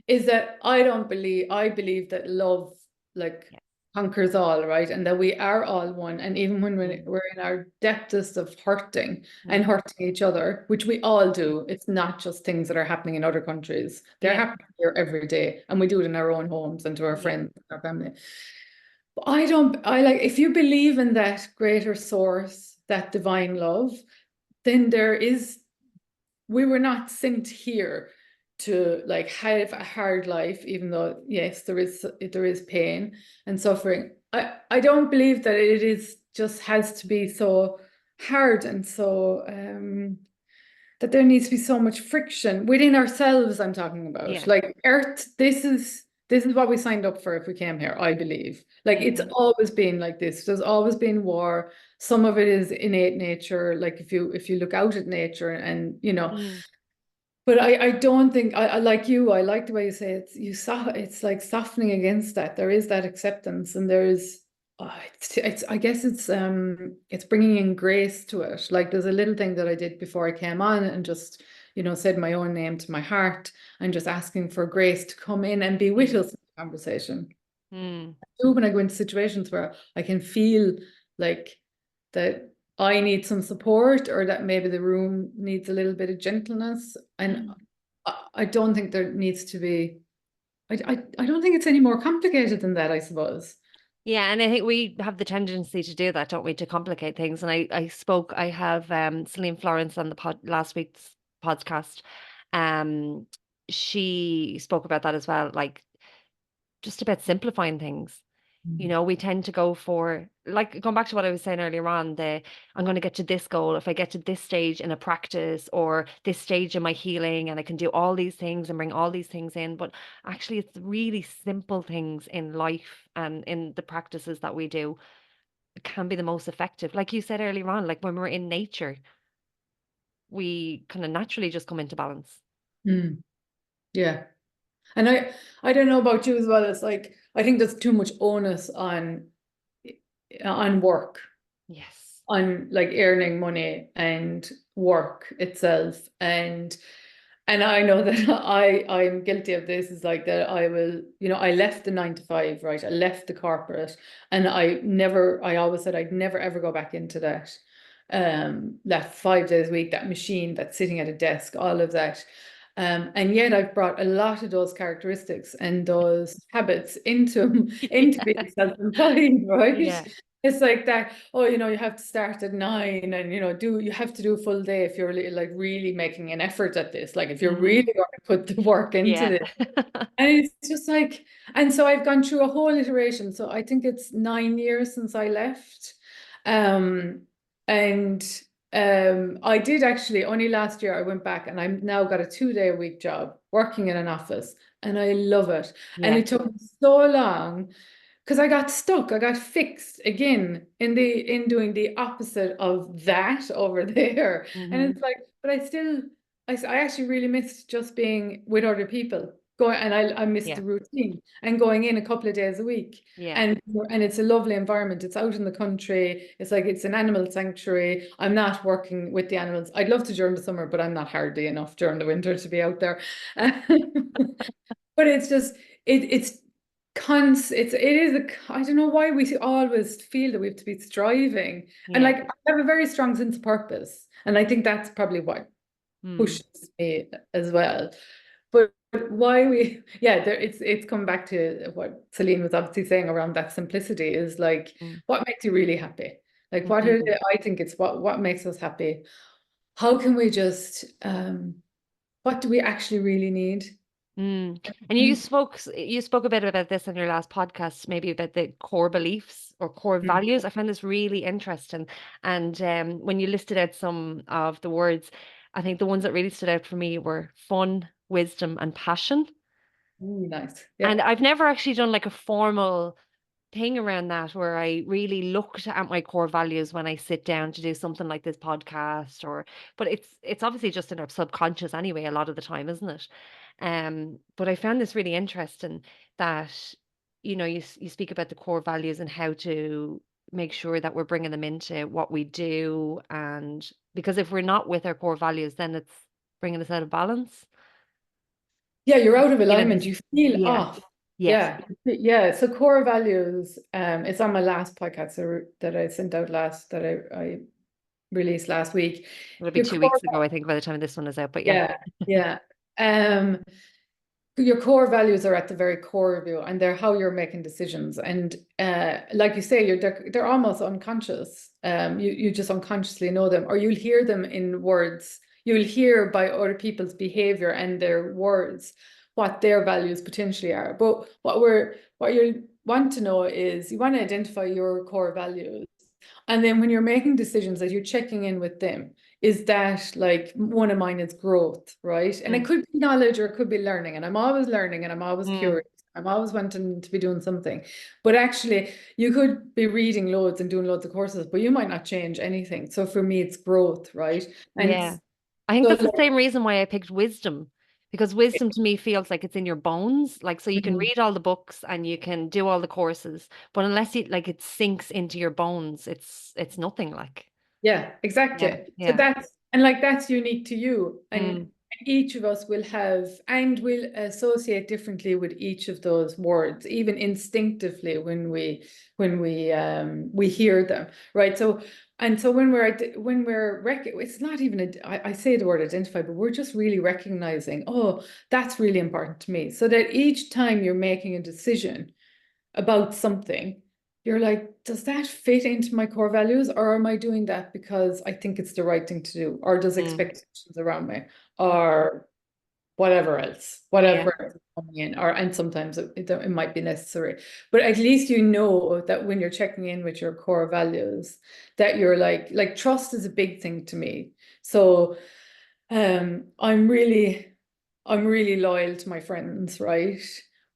Is that I believe that love like Yeah. conquers all, right? And that we are all one. And even when Mm. we're in our depthest of hurting and Mm. hurting each other, which we all do, it's not just things that are happening in other countries. They're Yeah. happening here every day. And we do it in our own homes and to our Yeah. friends, and our family. But I like, if you believe in that greater source, that divine love, then we were not sent here to like have a hard life, even though yes, there is pain and suffering. I don't believe that it is just has to be so hard and so that there needs to be so much friction within ourselves. I'm talking about Yeah. like Earth. This is what we signed up for if we came here. I believe like it's Hmm. always been like this. There's always been war. Some of it is innate nature. Like if you look out at nature and Mm. but I don't think I like you. I like the way you say it. It's like softening against that. There is that acceptance, and there's it's I guess it's bringing in grace to it. Like there's a little thing that I did before I came on, and just said my own name to my heart, and just asking for grace to come in and be with Mm. us in the conversation. Mm. When I go into situations where I can feel like that I need some support, or that maybe the room needs a little bit of gentleness. And I don't think there needs to be, I don't think it's any more complicated than that, I suppose. Yeah, and I think we have the tendency to do that, don't we, to complicate things. And I have Celine Florence on the last week's podcast. Um, she spoke about that as well, like just about simplifying things. You Mm. know, we tend to go for like going back to what I was saying earlier on, I'm going to get to this goal if I get to this stage in a practice or this stage in my healing and I can do all these things and bring all these things in. But actually it's really simple things in life and in the practices that we do can be the most effective. Like you said earlier on, like when we're in nature, we kind of naturally just come into balance. Mm. Yeah. And I don't know about you as well. It's like I think there's too much onus on work, Yes. on like earning money and work itself. And I know that I'm guilty of this, is like that I will, I left the 9 to 5, right? I left the corporate, and I always said I'd never ever go back into that 5 days a week, that machine, that sitting at a desk, all of that. And yet I've brought a lot of those characteristics and those habits into being Yeah. self-employed, Yeah. right? It's like that, oh, you have to start at 9 and, you have to do a full day if you're like really making an effort at this. Like if you're really Hmm. going to put the work into Yeah. this. And it's just like, and so I've gone through a whole iteration. So I think it's 9 years since I left. Um, and I did actually only last year I went back and I've now got a 2-day a week job working in an office and I love it. And Yeah. it took me so long because I got stuck. I got fixed again in doing the opposite of that over there. And Hmm. it's like, but I actually really missed just being with other people. Going and I missed Yeah. the routine and going in a couple of days a week. Yeah. And it's a lovely environment. It's out in the country. It's like it's an animal sanctuary. I'm not working with the animals. I'd love to during the summer, but I'm not hardy enough during the winter to be out there. But it's just it's it is I don't know why we always feel that we have to be striving. And Yeah. like I have a very strong sense of purpose. And I think that's probably what Mm. pushes me as well. But why yeah, it's come back to what Celine was obviously saying around that simplicity is like Mm. what makes you really happy? Like what are Mhm. I think it's what makes us happy. How can we just what do we actually really need? Mm. And you spoke a bit about this in your last podcast, maybe about the core beliefs or core Mm. values. I found this really interesting. And when you listed out some of the words, I think the ones that really stood out for me were fun, wisdom, and passion. Ooh, nice. And Yeah. I've never actually done like a formal thing around that where I really looked at my core values when I sit down to do something like this podcast or but it's obviously just in our subconscious anyway a lot of the time, isn't it? But I found this really interesting that you speak about the core values and how to make sure that we're bringing them into what we do, and because if we're not with our core values then it's bringing us out of balance. Yeah, you're out of Feeling alignment. this, You feel yeah, off. yes. Yeah. Yeah. So core values, it's on my last podcast that I sent out last that I released last week. It'll be Your two core, weeks ago, I think, by the time this one is out, but yeah. yeah, yeah. Um, your core values are at the very core of you and they're how you're making decisions. And like you say, they're almost unconscious. You just unconsciously know them, or you'll hear them in words. You'll hear by other people's behavior and their words what their values potentially are. But what you want to know is you want to identify your core values. And then when you're making decisions that you're checking in with them, is that like one of mine is growth, right? And it Mm, could be knowledge or it could be learning. And I'm always learning and I'm always mm, curious. I'm always wanting to be doing something. But actually, you could be reading loads and doing loads of courses, but you might not change anything. So for me, it's growth, right? And yeah. I think so that's the like, same reason why I picked wisdom, because wisdom to me feels like it's in your bones. Like, so you can mhm. read all the books and you can do all the courses, but unless it sinks into your bones, it's nothing like. Yeah, Yeah, exactly. So yeah. that's unique to you. And Mm, each of us will have and will associate differently with each of those words, even instinctively when we hear them, right? So and so it's not even I say the word identify, but we're just really recognizing, oh, that's really important to me. So that each time you're making a decision about something, you're like, does that fit into my core values, or am I doing that because I think it's the right thing to do, or does mm, expectations around me, mm, or whatever else, yeah. whatever is coming in, or and sometimes it might be necessary. But at least you know that when you're checking in with your core values, that you're like trust is a big thing to me. So I'm really loyal to my friends, right?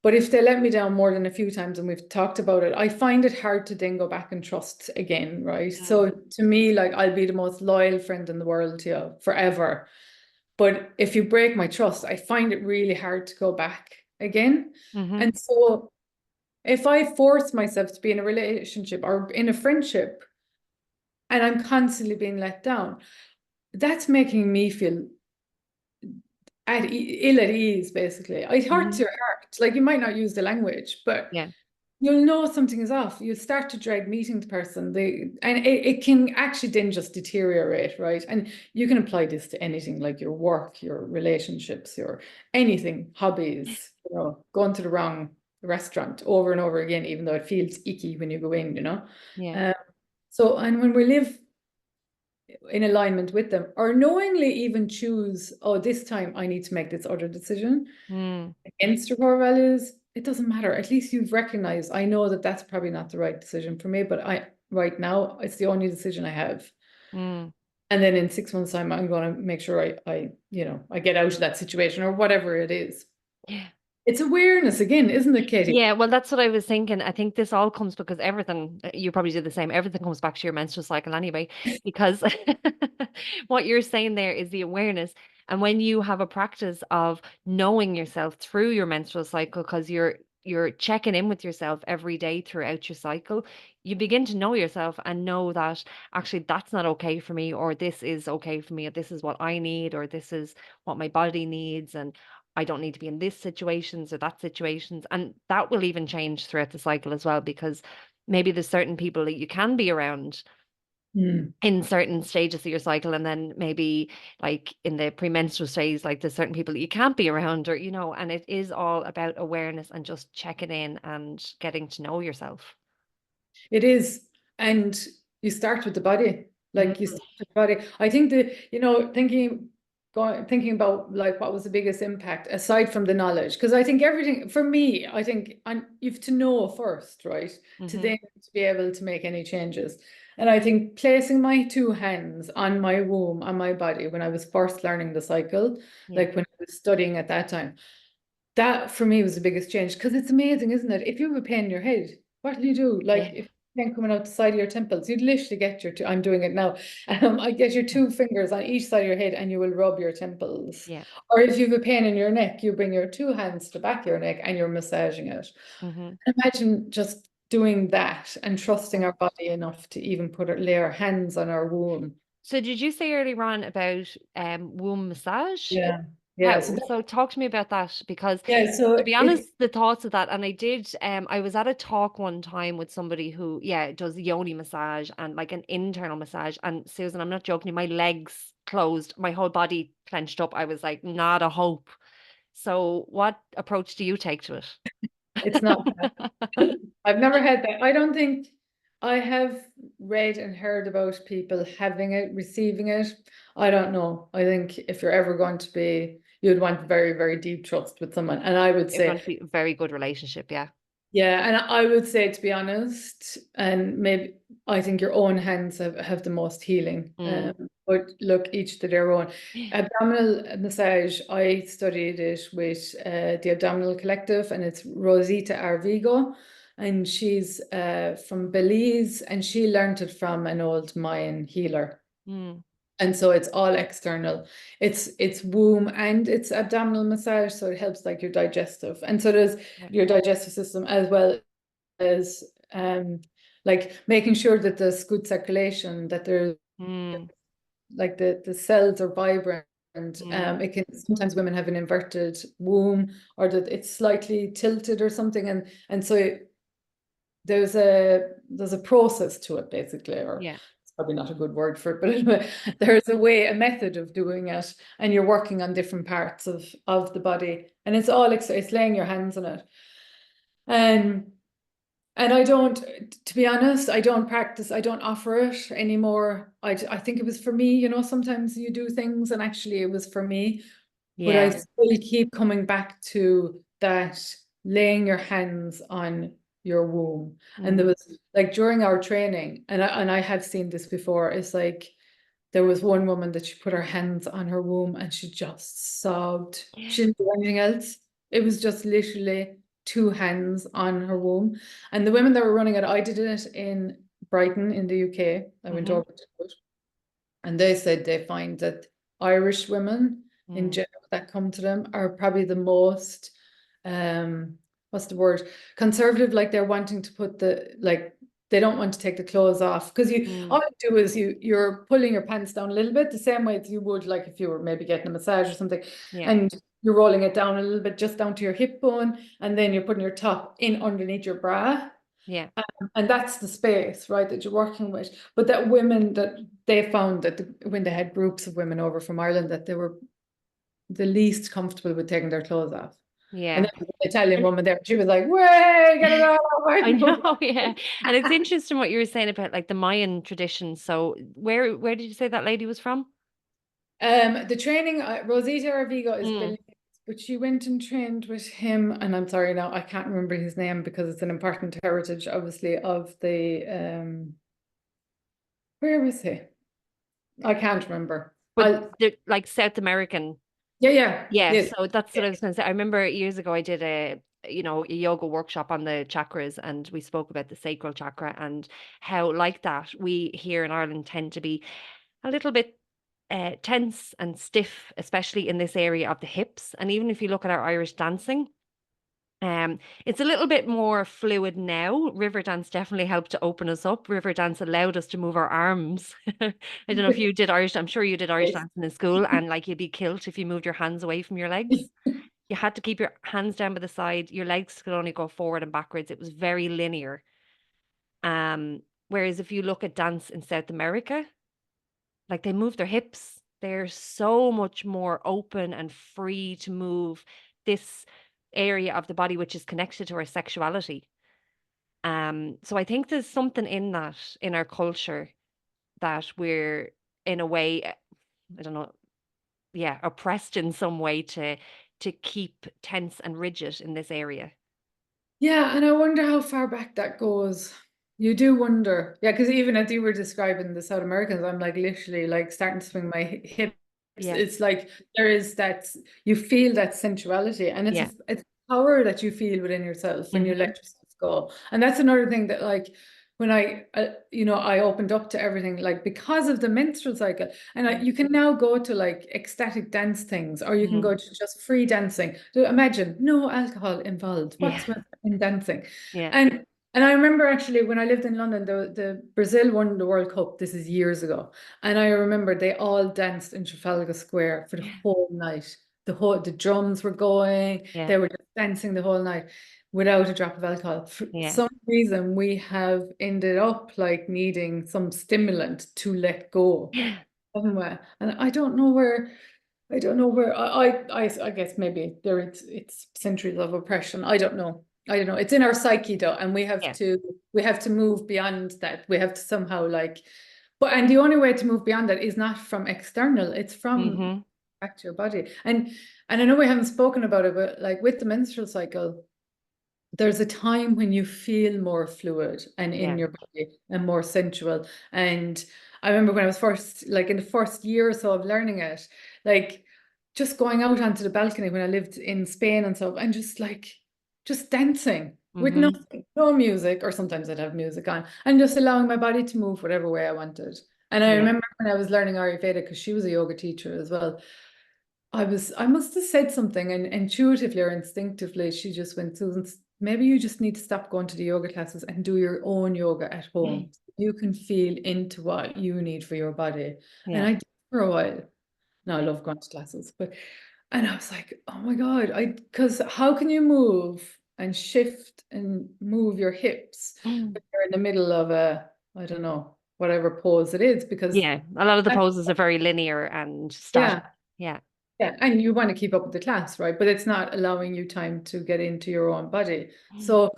But if they let me down more than a few times, and we've talked about it, I find it hard to then go back and trust again, right? Mm, So to me, like I'll be the most loyal friend in the world to you forever. But if you break my trust, I find it really hard to go back again. mm-hmm, And so if I force myself to be in a relationship or in a friendship and I'm constantly being let down, that's making me feel ill at ease, basically. It hurts mm-hmm, your heart. Like you might not use the language, but yeah, you'll know something is off. You'll start to dread meeting the person. And it can actually then just deteriorate, right? And you can apply this to anything like your work, your relationships, your anything, hobbies, going to the wrong restaurant over and over again, even though it feels icky when you go in. yeah. So, and when we live in alignment with them, or knowingly even choose, oh, this time I need to make this other decision Mm, against your core values, it doesn't matter. At least you've recognized, I know that that's probably not the right decision for me, but right now, it's the only decision I have. mm. And then in 6 months' time, I'm going to make sure I get out of that situation or whatever it is. Yeah. It's awareness again, isn't it, Katie? Yeah, well, that's what I was thinking. I think this all comes because everything, you probably do the same, everything comes back to your menstrual cycle anyway, because what you're saying there is the awareness. And when you have a practice of knowing yourself through your menstrual cycle, because you're checking in with yourself every day throughout your cycle, you begin to know yourself and know that actually that's not okay for me, or this is okay for me, or this is what I need, or this is what my body needs. And I don't need to be in this situations or that situations. And that will even change throughout the cycle as well, because maybe there's certain people that you can be around Mm. in certain stages of your cycle. And then maybe like in the premenstrual stage, like there's certain people that you can't be around, or, and it is all about awareness and just checking in and getting to know yourself. It is. And you start with the body. Mm, Like you start with the body. I think thinking about like what was the biggest impact aside from the knowledge. Because I think everything for me, I think you have to know first, right? To mm-hmm. then to be able to make any changes. And I think placing my two hands on my womb, on my body, when I was first learning the cycle, Yeah. like when I was studying at that time, that for me was the biggest change because it's amazing, isn't it? If you have a pain in your head, what do you do? Like Yeah. if pain coming out the side of your temples, you'd literally get your two, I'm doing it now. I get your two fingers on each side of your head and you will rub your temples. Yeah. Or if you have a pain in your neck, you bring your two hands to the back of your neck and you're massaging it. Mm-hmm. Imagine just doing that and trusting our body enough to even lay our hands on our womb. So did you say earlier on about womb massage? Yeah. Yeah. So So talk to me about that, because yeah, to be it's honest, the thoughts of that, and I was at a talk one time with somebody who, yeah, does yoni massage and like an internal massage. And Susan, I'm not joking, my legs closed, my whole body clenched up. I was like, not a hope. So what approach do you take to it's not it? I've never had that. I don't think I have read and heard about people having it, receiving it. I don't know. I think if you're ever going to be, you'd want very, very deep trust with someone. And I would It's going say, to be a very good relationship, yeah. yeah, and I would say to be honest, and maybe I think your own hands have the most healing. Mm. But look, each to their own. Abdominal massage, I studied it with the Abdominal Collective, and it's Rosita Arvigo, and she's from Belize, and she learned it from an old Mayan healer. Mm. And so it's all external. It's womb and it's abdominal massage, so it helps like your digestive. And so there's Yeah. your digestive system as well as like making sure that there's good circulation, that there's Mm. like the cells are vibrant. Mm. It can sometimes women have an inverted womb or that it's slightly tilted or something, and so there's a process to it basically, or Yeah. it's probably not a good word for it, but anyway, there's a method of doing it, and you're working on different parts of the body, and it's laying your hands on it. Um, and I don't, to be honest, I don't offer it anymore. I think it was for me, sometimes you do things and actually it was for me, but I Yeah. still keep coming back to that laying your hands on your womb. And there Mm. was like during our training, and I have seen this before, it's like there was one woman that she put her hands on her womb and she just sobbed. She didn't do anything else. It was just literally two hands on her womb. And the women that were running it, I did it in Brighton in the UK. I went Mm-hmm. over to it. And they said they find that Irish women in Mm. general that come to them are probably the most, what's the word, conservative, like they're wanting to put they don't want to take the clothes off because Mm. all you do is you're pulling your pants down a little bit the same way as you would like if you were maybe getting a massage or something, Yeah. and you're rolling it down a little bit just down to your hip bone, and then you're putting your top in underneath your bra. Yeah. And that's the space, right, that you're working with. But that women that they found that when they had groups of women over from Ireland, that they were the least comfortable with taking their clothes off. And Yeah. then the Italian woman there, she was like, way, get it off. I pardon. know, yeah. And it's interesting what you were saying about like the Mayan tradition. So where did you say that lady was from? The training, Rosita Arvigo is Mm. Belize, but she went and trained with him, and I'm sorry now, I can't remember his name because it's an important heritage, obviously, of the where was he? I can't remember. But I the like South American. Yeah, yeah, Yeah, yeah. so that's what I was going to say. I remember years ago I did a yoga workshop on the chakras and we spoke about the sacral chakra and how like that we here in Ireland tend to be a little bit tense and stiff, especially in this area of the hips. And even if you look at our Irish dancing, it's a little bit more fluid now. River dance definitely helped to open us up. River dance allowed us to move our arms. I don't know if you did Irish, I'm sure you did Irish dancing in school and like you'd be killed if you moved your hands away from your legs. You had to keep your hands down by the side. Your legs could only go forward and backwards. It was very linear. Whereas if you look at dance in South America, like they move their hips. They're so much more open and free to move this area of the body which is connected to our sexuality. So I think there's something in that in our culture that we're in a way, I don't know, yeah, oppressed in some way to keep tense and rigid in this area. Yeah, and I wonder how far back that goes. You do wonder. Yeah, because even as you were describing the South Americans, I'm like literally like starting to swing my hips. Yeah, It's like there is that you feel that sensuality, and yeah. it's power that you feel within yourself when you Hmm. let yourself go. And that's another thing that like when I opened up to everything like because of the menstrual cycle, and you can now go to like ecstatic dance things, or you can Hmm. go to just free dancing. So imagine no alcohol involved Yeah, whatsoever in dancing. yeah, And I remember actually when I lived in London, the Brazil won the World Cup. This is years ago, and I remember they all danced in Trafalgar Square for the whole night. The drums were going. yeah, They were just dancing the whole night without a drop of alcohol. For yeah, some reason, we have ended up like needing some stimulant to let go, yeah, haven't we? And I don't know where I guess maybe it's centuries of oppression. I don't know. I don't know. It's in our psyche though, and yeah. we have to move beyond that. We have to somehow like and the only way to move beyond that is not from external, it's from Hmm. back to your body. And I know we haven't spoken about it, but like with the menstrual cycle, there's a time when you feel more fluid and in Yeah. your body and more sensual. And I remember when I was first, like in the first year or so of learning it, like just going out onto the balcony when I lived in Spain and stuff, and just like just dancing with Hmm. nothing, no music, or sometimes I'd have music on, and just allowing my body to move whatever way I wanted. And I Yeah. remember when I was learning Ayurveda, because she was a yoga teacher as well, I must have said something, and intuitively or instinctively, she just went, Susan, maybe you just need to stop going to the yoga classes and do your own yoga at home. You can feel into what you need for your body. And Yeah. I did for a while. Now I love going to classes, and I was like, oh my God, because how can you move and shift and move your hips Mm. if you're in the middle of I don't know, whatever pose it is, because Yeah. A lot of the that, poses are very linear and static. yeah. Yeah. Yeah, and you want to keep up with the class, right? But it's not allowing you time to get into your own body. So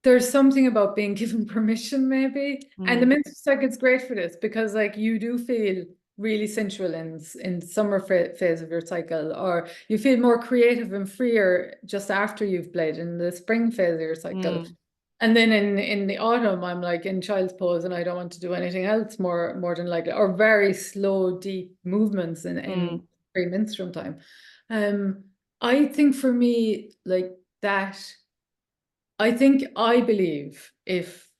there's something about being given permission, maybe. And the Mm. menstrual cycle is great for this because, like, you do feel really sensual in summer phase of your cycle, or you feel more creative and freer just after you've bled in the spring phase of your cycle. Mm. And then in the autumn, I'm like in child's pose and I don't want to do anything else more than likely, or very slow, deep movements in Mm. pre-menstrual time. Um, I think for me, like that, I believe if,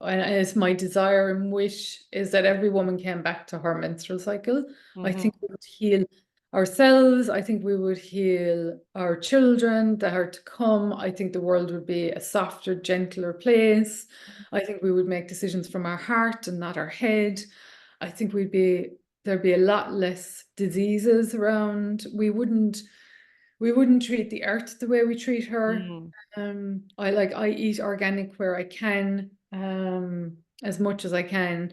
and it's my desire and wish, is that every woman came back to her menstrual cycle. I Hmm. think we would heal ourselves. I think we would heal our children that are to come. I think the world would be a softer, gentler place. I think we would make decisions from our heart and not our head. I think there'd be a lot less diseases around. We wouldn't treat the earth the way we treat her. Mm. I eat organic where I can, as much as I can,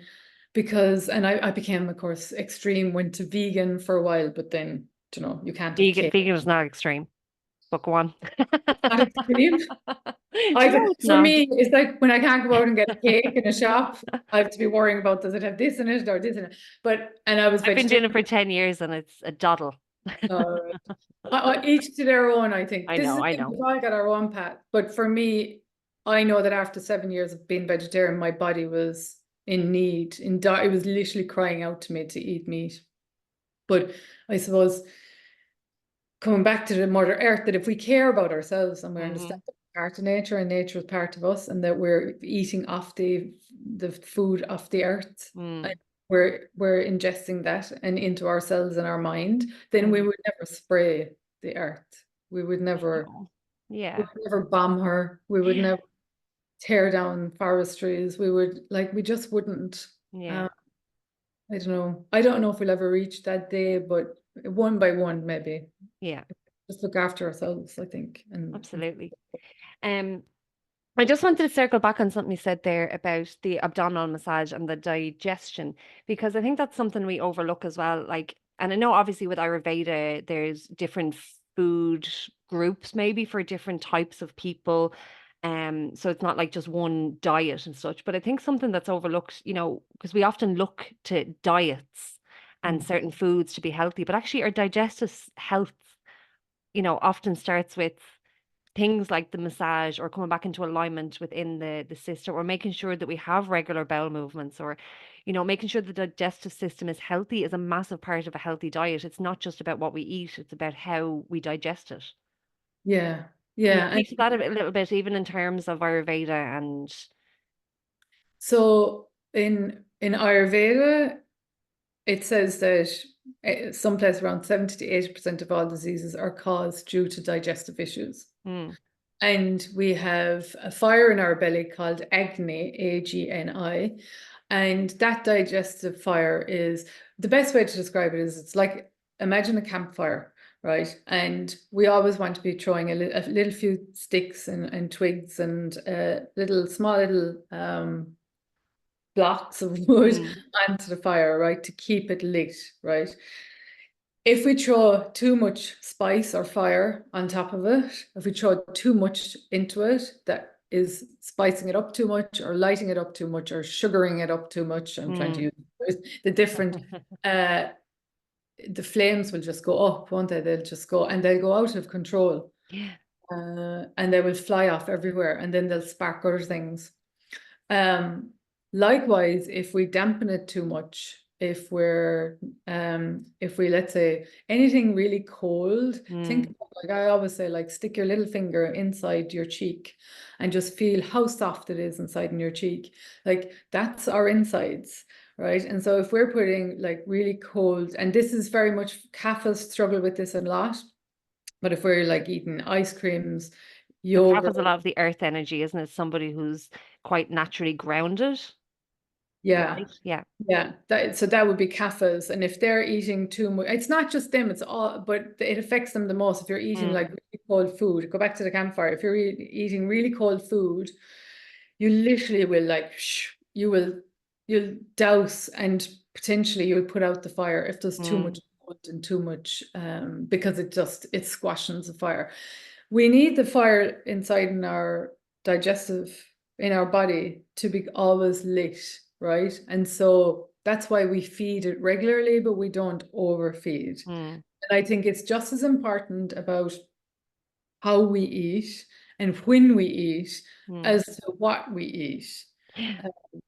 because and I became, of course, extreme, went to vegan for a while, but then you can't have cake. Vegan is not extreme. But go on. Not extreme. Do you know it's For not? me, it's like when I can't go out and get a cake in a shop, I have to be worrying about does it have this in it or this in it. And I was I've been doing vegetarian. it for 10 years and it's a doddle. Uh, each to their own, I think. I This is know, the I thing, know. we've all got our own path. But for me, I know that after 7 years of being vegetarian, my body was in need, it was literally crying out to me to eat meat. But I suppose coming back to the Mother Earth, that if we care about ourselves and we Hmm. understand that we're part of nature and nature is part of us, and that we're eating off the food off the earth, and Mm, we're ingesting that and into ourselves and our mind, then we mm. would never spray the earth. We would I never know. we Yeah, would never bomb her. We would never tear down forestries. We would like we just wouldn't. yeah, Um, I don't know. I don't know if we'll ever reach that day, but one by one, maybe. yeah, Just look after ourselves, I think. And absolutely. Um, I just wanted to circle back on something you said there about the abdominal massage and the digestion, because I think that's something we overlook as well. Like, and I know obviously with Ayurveda, there's different food groups maybe for different types of people. So it's not like just one diet and such, but I think something that's overlooked, because we often look to diets and certain foods to be healthy, but actually our digestive health, often starts with things like the massage or coming back into alignment within the system, or making sure that we have regular bowel movements, or making sure the digestive system is healthy is a massive part of a healthy diet. It's not just about what we eat, it's about how we digest it. yeah, Can you yeah. speak to that a little bit, even in terms of Ayurveda and So in Ayurveda, it says that someplace around 70 to 80% of all diseases are caused due to digestive issues. mm, And we have a fire in our belly called Agni, Agni. And that digestive fire is the best way to describe it is it's like imagine a campfire, right? And we always want to be throwing a little few sticks and twigs and small little blocks of wood mm, onto the fire, right? To keep it lit, right? If we throw too much spice or fire on top of it, if we throw too much into it, that is spicing it up too much or lighting it up too much or sugaring it up too much. I'm trying to mm. use the different, uh, the flames will just go up, won't they? They'll just go and they'll go out of control Yeah. and they will fly off everywhere and then they'll spark other things. Um, Likewise, if we dampen it too much, if we let's say anything really cold, think Mm, like I always say, like stick your little finger inside your cheek and just feel how soft it is inside in your cheek. Like that's our insides, right? And so if we're putting like really cold, and this is very much Kaffas struggle with this a lot, but if we're like eating ice creams, so yogurt, kapha's a lot of the earth energy, isn't it? Somebody who's quite naturally grounded, yeah. right? Yeah. Yeah, so that would be kaffas. And if they're eating too much, it's not just them, it's all, but it affects them the most. If you're eating Mm, like really cold food, go back to the campfire. If you're eating really cold food, you literally will like, you'll douse and potentially you'll put out the fire if there's too much mm, cold and too much, because it squashes the fire. We need the fire inside in our digestive, in our body to be always lit, right? And so that's why we feed it regularly, but we don't overfeed. mm, And I think it's just as important about how we eat and when we eat mm. as to what we eat.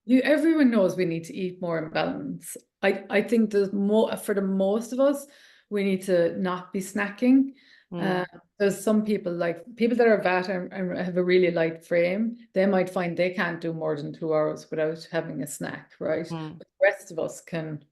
Everyone knows we need to eat more in balance. I think for the most of us, we need to not be snacking. Uh, Mm, there's some people like people that are VAT and have a really light frame, they might find they can't do more than 2 hours without having a snack, right? mm, But the rest of us can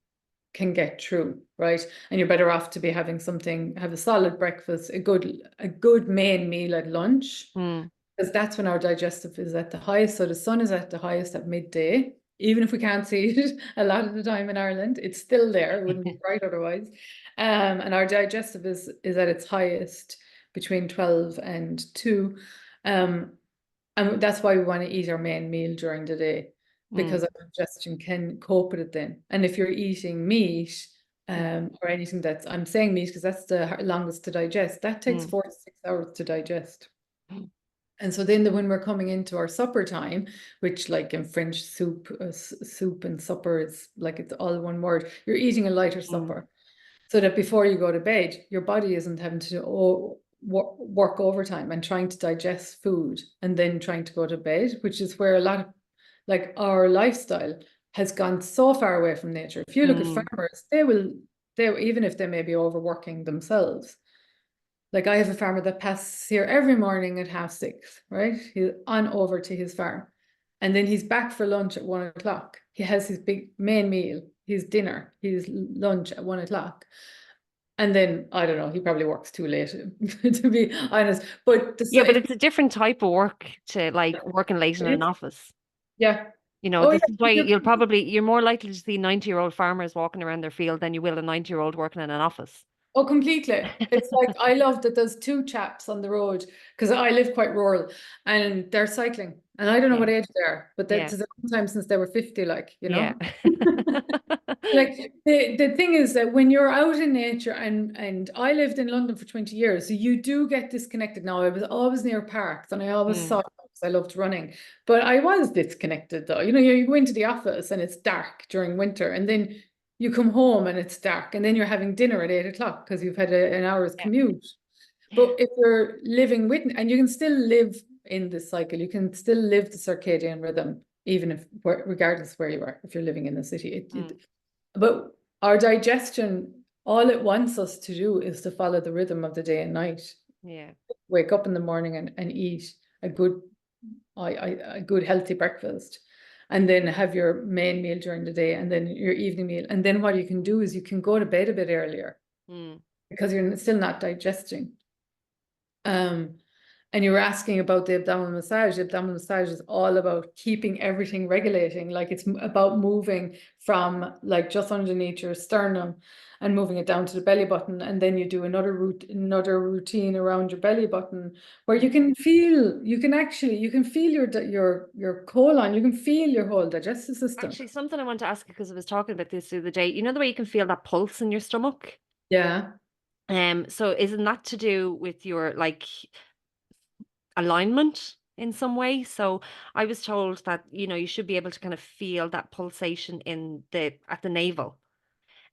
get through, right? And you're better off to be having something, have a solid breakfast, a good main meal at lunch, mm, because that's when our digestive is at the highest. So the sun is at the highest at midday. Even if we can't see it a lot of the time in Ireland, it's still there. It wouldn't be bright otherwise. And our digestive is at its highest between 12 and 2. Um, and that's why we want to eat our main meal during the day, because mm, our digestion can cope with it then. And if you're eating meat, Mm. or anything that's, I'm saying meat because that's the longest to digest. That takes Mm. 4 to 6 hours to digest. Mm. And so then when we're coming into our supper time, which like in French soup, soup and supper is like it's all one word, you're eating a lighter Mm. supper so that before you go to bed, your body isn't having to work overtime and trying to digest food and then trying to go to bed, which is where a lot of like our lifestyle has gone so far away from nature. If you look at Mm. farmers, they even if they may be overworking themselves. Like I have a farmer that passes here every morning at 6:30, right? He's on over to his farm. And then he's back for lunch at 1 o'clock. He has his big main meal, his dinner, his lunch at 1 o'clock. And then I don't know, he probably works too late, to be honest. But Yeah, but if it's a different type of work to like working late in an office. yeah. You know, Oh this yeah. is why you're more likely to see 90-year-old farmers walking around their field than you will a 90-year-old working in an office. Oh, completely. It's like I love that there's two chaps on the road because I live quite rural and they're cycling. And I don't know Yeah, what age they are, but yeah, that's a long time since they were 50, like, you yeah. know. Like the thing is that when you're out in nature and I lived in London for 20 years, so you do get disconnected now. I was always near parks and I always saw Mm. it because I loved running. But I was disconnected though. You know, you go into the office and it's dark during winter and then you come home and it's dark and then you're having dinner at 8 o'clock because you've had an hour's Yeah, commute. yeah. But if you're living with, and you can still live in this cycle, you can still live the circadian rhythm, even if, regardless where you are, if you're living in the city. Mm. But our digestion, all it wants us to do is to follow the rhythm of the day and night. Yeah. Wake up in the morning and eat a good, a good healthy breakfast, and then have your main meal during the day, and then your evening meal. And then what you can do is you can go to bed a bit earlier Mm. because you're still not digesting. Um, and you were asking about the abdominal massage. The abdominal massage is all about keeping everything regulating. Like it's about moving from like just underneath your sternum and moving it down to the belly button. And then you do another routine around your belly button where Mm. you can feel your colon, you can feel your whole digestive system. Actually, something I want to ask you because I was talking about this the other day. You know the way you can feel that pulse in your stomach? Yeah. So isn't that to do with your like alignment in some way? So I was told that, you should be able to kind of feel that pulsation at the navel.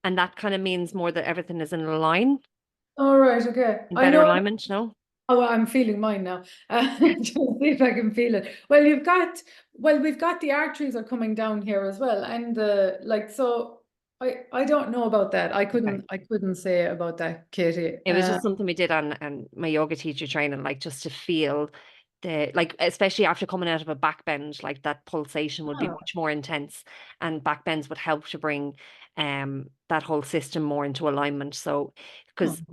And that kind of means more that everything is in a line, All right. Okay. in I better know. alignment, no? Oh, I'm feeling mine now. Just see if I can feel it. We've got the arteries are coming down here as well, and the like. So I don't know about that. Okay. I couldn't say about that, Katie. It was just something we did on my yoga teacher training, like just to feel like, especially after coming out of a back bend, like that pulsation would be Oh, much more intense, and back bends would help to bring that whole system more into alignment. So, oh, because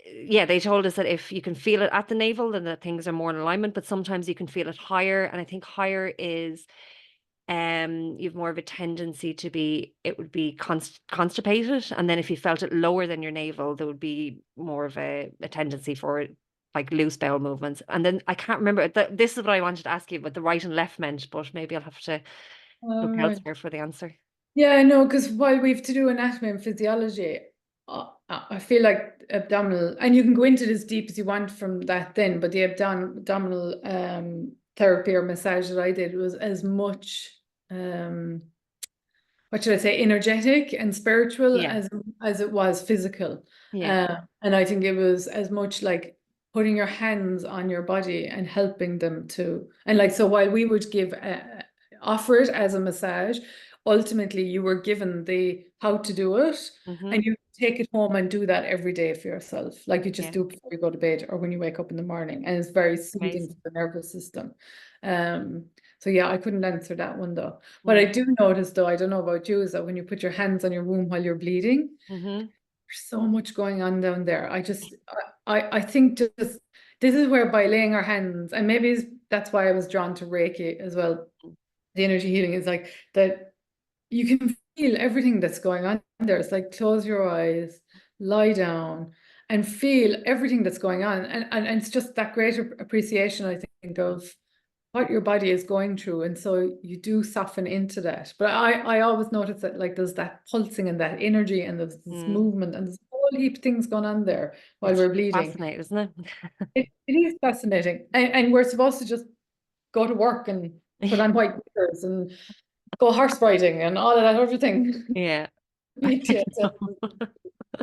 yeah, they told us that if you can feel it at the navel, then that things are more in alignment, but sometimes you can feel it higher, and I think higher is you've more of a tendency to be it would be constipated, and then if you felt it lower than your navel, there would be more of a tendency for like loose bowel movements. And then I can't remember this is what I wanted to ask you what the right and left meant, but maybe I'll have to look all right. elsewhere for the answer. Yeah, no, because while we've to do anatomy and physiology, I feel like abdominal, and you can go into it as deep as you want from that then, but the abdominal therapy or massage that I did was as much what should I say, energetic and spiritual Yeah, as it was physical. yeah. And I think it was as much like putting your hands on your body and helping them to, and like so while we would offer it as a massage, ultimately you were given the how to do it, Mm-hmm. and you take it home and do that every day for yourself, like you just Yeah. do it before you go to bed or when you wake up in the morning, and it's very soothing to Amazing. the nervous system. Um, so yeah, I couldn't answer that one though. What I Mm. do notice, though, I don't know about you, is that when you put your hands on your womb while you're bleeding, Mm-hmm. there's so much going on down there. I think just this is where by laying our hands, and maybe that's why I was drawn to Reiki as well. The energy healing is like that you can feel everything that's going on there. It's like close your eyes, lie down, and feel everything that's going on. And it's just that greater appreciation, I think, what your body is going through. And so you do soften into that. But I always notice that like there's that pulsing and that energy and there's this Mm. movement and there's a whole heap of things going on there while It's we're bleeding. fascinating, isn't it? It is fascinating. And we're supposed to just go to work and put on white knickers and go horse riding and all of that other thing. Yeah. Media,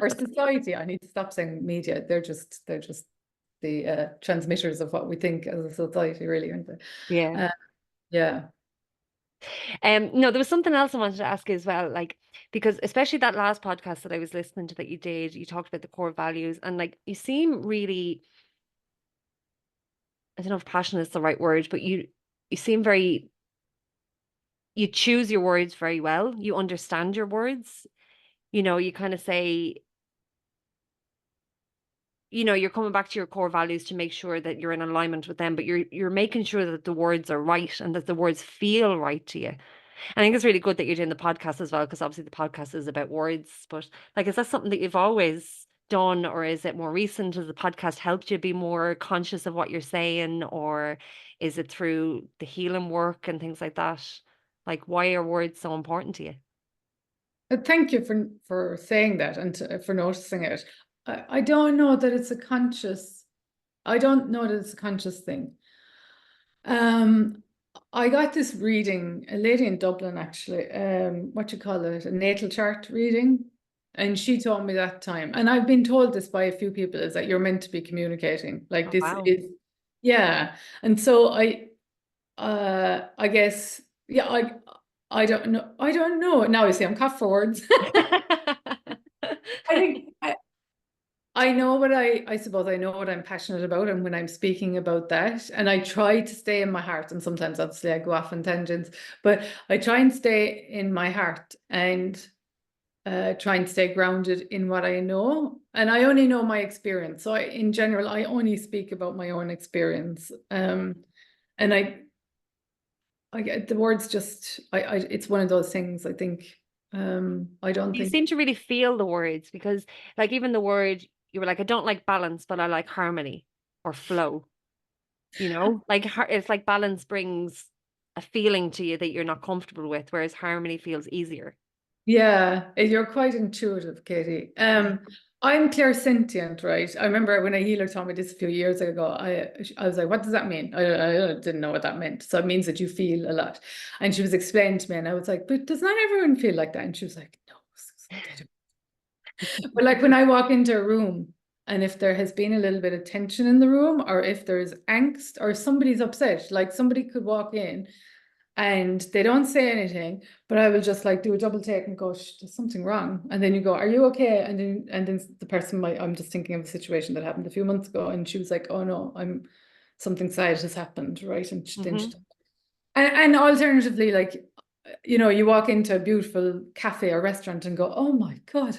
or society. I need to stop saying media. They're just the transmitters of what we think as a society, really, aren't they? Yeah. Uh, yeah. No, there was something else I wanted to ask you as well, like because especially that last podcast that I was listening to that you did, you talked about the core values and like you seem really, I don't know if passionate is the right word, but you seem very, you choose your words very well. You understand your words. You kind of say, you're coming back to your core values to make sure that you're in alignment with them, but you're making sure that the words are right and that the words feel right to you. I think it's really good that you're doing the podcast as well, because obviously the podcast is about words. But like, is that something that you've always done, or is it more recent? Has the podcast helped you be more conscious of what you're saying, or is it through the healing work and things like that? Like, why are words so important to you? Thank you for saying that and for noticing it. I don't know that it's a conscious. I don't know that it's a conscious thing. Um, I got this reading, a lady in Dublin actually, what you call it, a natal chart reading. And she told me that time, and I've been told this by a few people, is that you're meant to be communicating. Like Oh, this wow. is, yeah. And so I guess, yeah, I don't know. I don't know. Now you see, I'm cut for words. I think I know what I suppose I know what I'm passionate about, and when I'm speaking about that, and I try to stay in my heart, and sometimes obviously I go off on tangents, but I try and stay in my heart and try and stay grounded in what I know. And I only know my experience. So in general, I only speak about my own experience. And I get the words just it's one of those things I think I don't You think. seem to really feel the words because, like, even the word you were like, I don't like balance, but I like harmony or flow. Like it's like balance brings a feeling to you that you're not comfortable with, whereas harmony feels easier. Yeah, you're quite intuitive, Katie. I'm clairsentient, right? I remember when a healer told me this a few years ago, I was like, what does that mean? I didn't know what that meant. So it means that you feel a lot. And she was explaining to me, and I was like, but does not everyone feel like that? And she was like, no, Susan, they don't. But like when I walk into a room, and if there has been a little bit of tension in the room, or if there's angst, or somebody's upset, like somebody could walk in and they don't say anything, but I will just like do a double take and go, Shh, there's something wrong. And then you go, are you okay? And then the person might, I'm just thinking of a situation that happened a few months ago, and she was like, oh no, something sad has happened, right? And then Hmm. and alternatively, like, you walk into a beautiful cafe or restaurant and go, oh my God,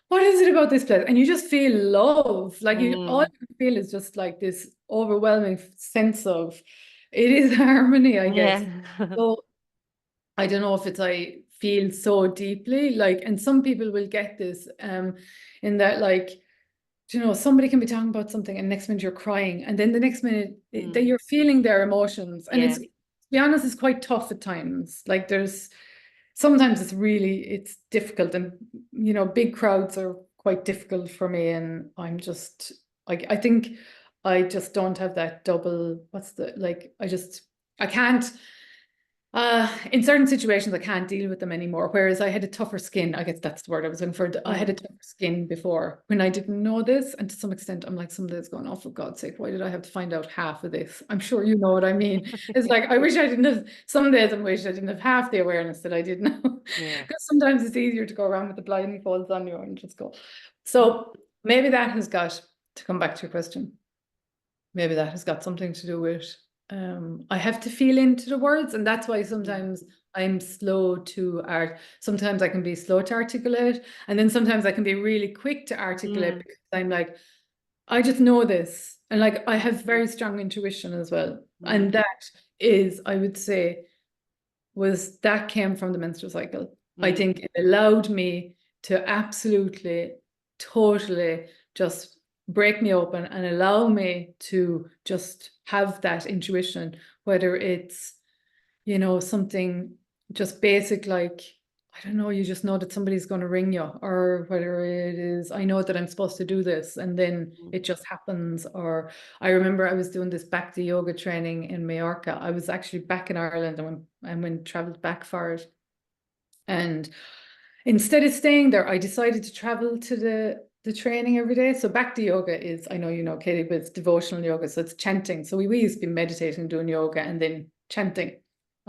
what is it about this place? And you just feel love. Like all Mm. you feel is just like this overwhelming sense of it is harmony, I guess. Yeah. So I don't know if it's I feel so deeply, like, and some people will get this in that, like, somebody can be talking about something and next minute you're crying, and then the next minute that Mm. you're feeling their emotions. And Yeah. to be honest, it's quite tough at times. Like sometimes it's difficult, and big crowds are quite difficult for me, and I think I just don't have that double, what's the, like, I can't in certain situations, I can't deal with them anymore. Whereas I had a tougher skin. I guess that's the word I was looking for. I had a Mm. tougher skin before when I didn't know this. And to some extent, I'm like, some days going, oh, for God's sake, why did I have to find out half of this? I'm sure you know what I mean. It's like, I wish I didn't have, some days I wish I didn't have half the awareness that I did now. Yeah. Because sometimes it's easier to go around with the blindfolds on you and just go. So maybe that has got, to come back to your question, maybe that has got something to do with I have to feel into the words, and that's why Mm. sometimes I'm slow to art. Sometimes I can be slow to articulate, and then sometimes I can be really quick to articulate Mm. because I'm like, I just know this. And like I have very strong intuition as well. Mm. And that is, I would say, that came from the menstrual cycle. I Mm. think it allowed me to absolutely, totally just break me open and allow me to just have that intuition whether it's, something just basic like, I don't know, you just know that somebody's going to ring you, or whether it is, I know that I'm supposed to do this and then Mm. it just happens. Or I remember I was doing this back to yoga training in Mallorca. I was actually back in Ireland and when traveled back for it. And instead of staying there, I decided to travel to the training every day. So back to yoga is, I know you know, Katie, but it's devotional yoga. So it's chanting. So we used to be meditating, doing yoga, and then chanting.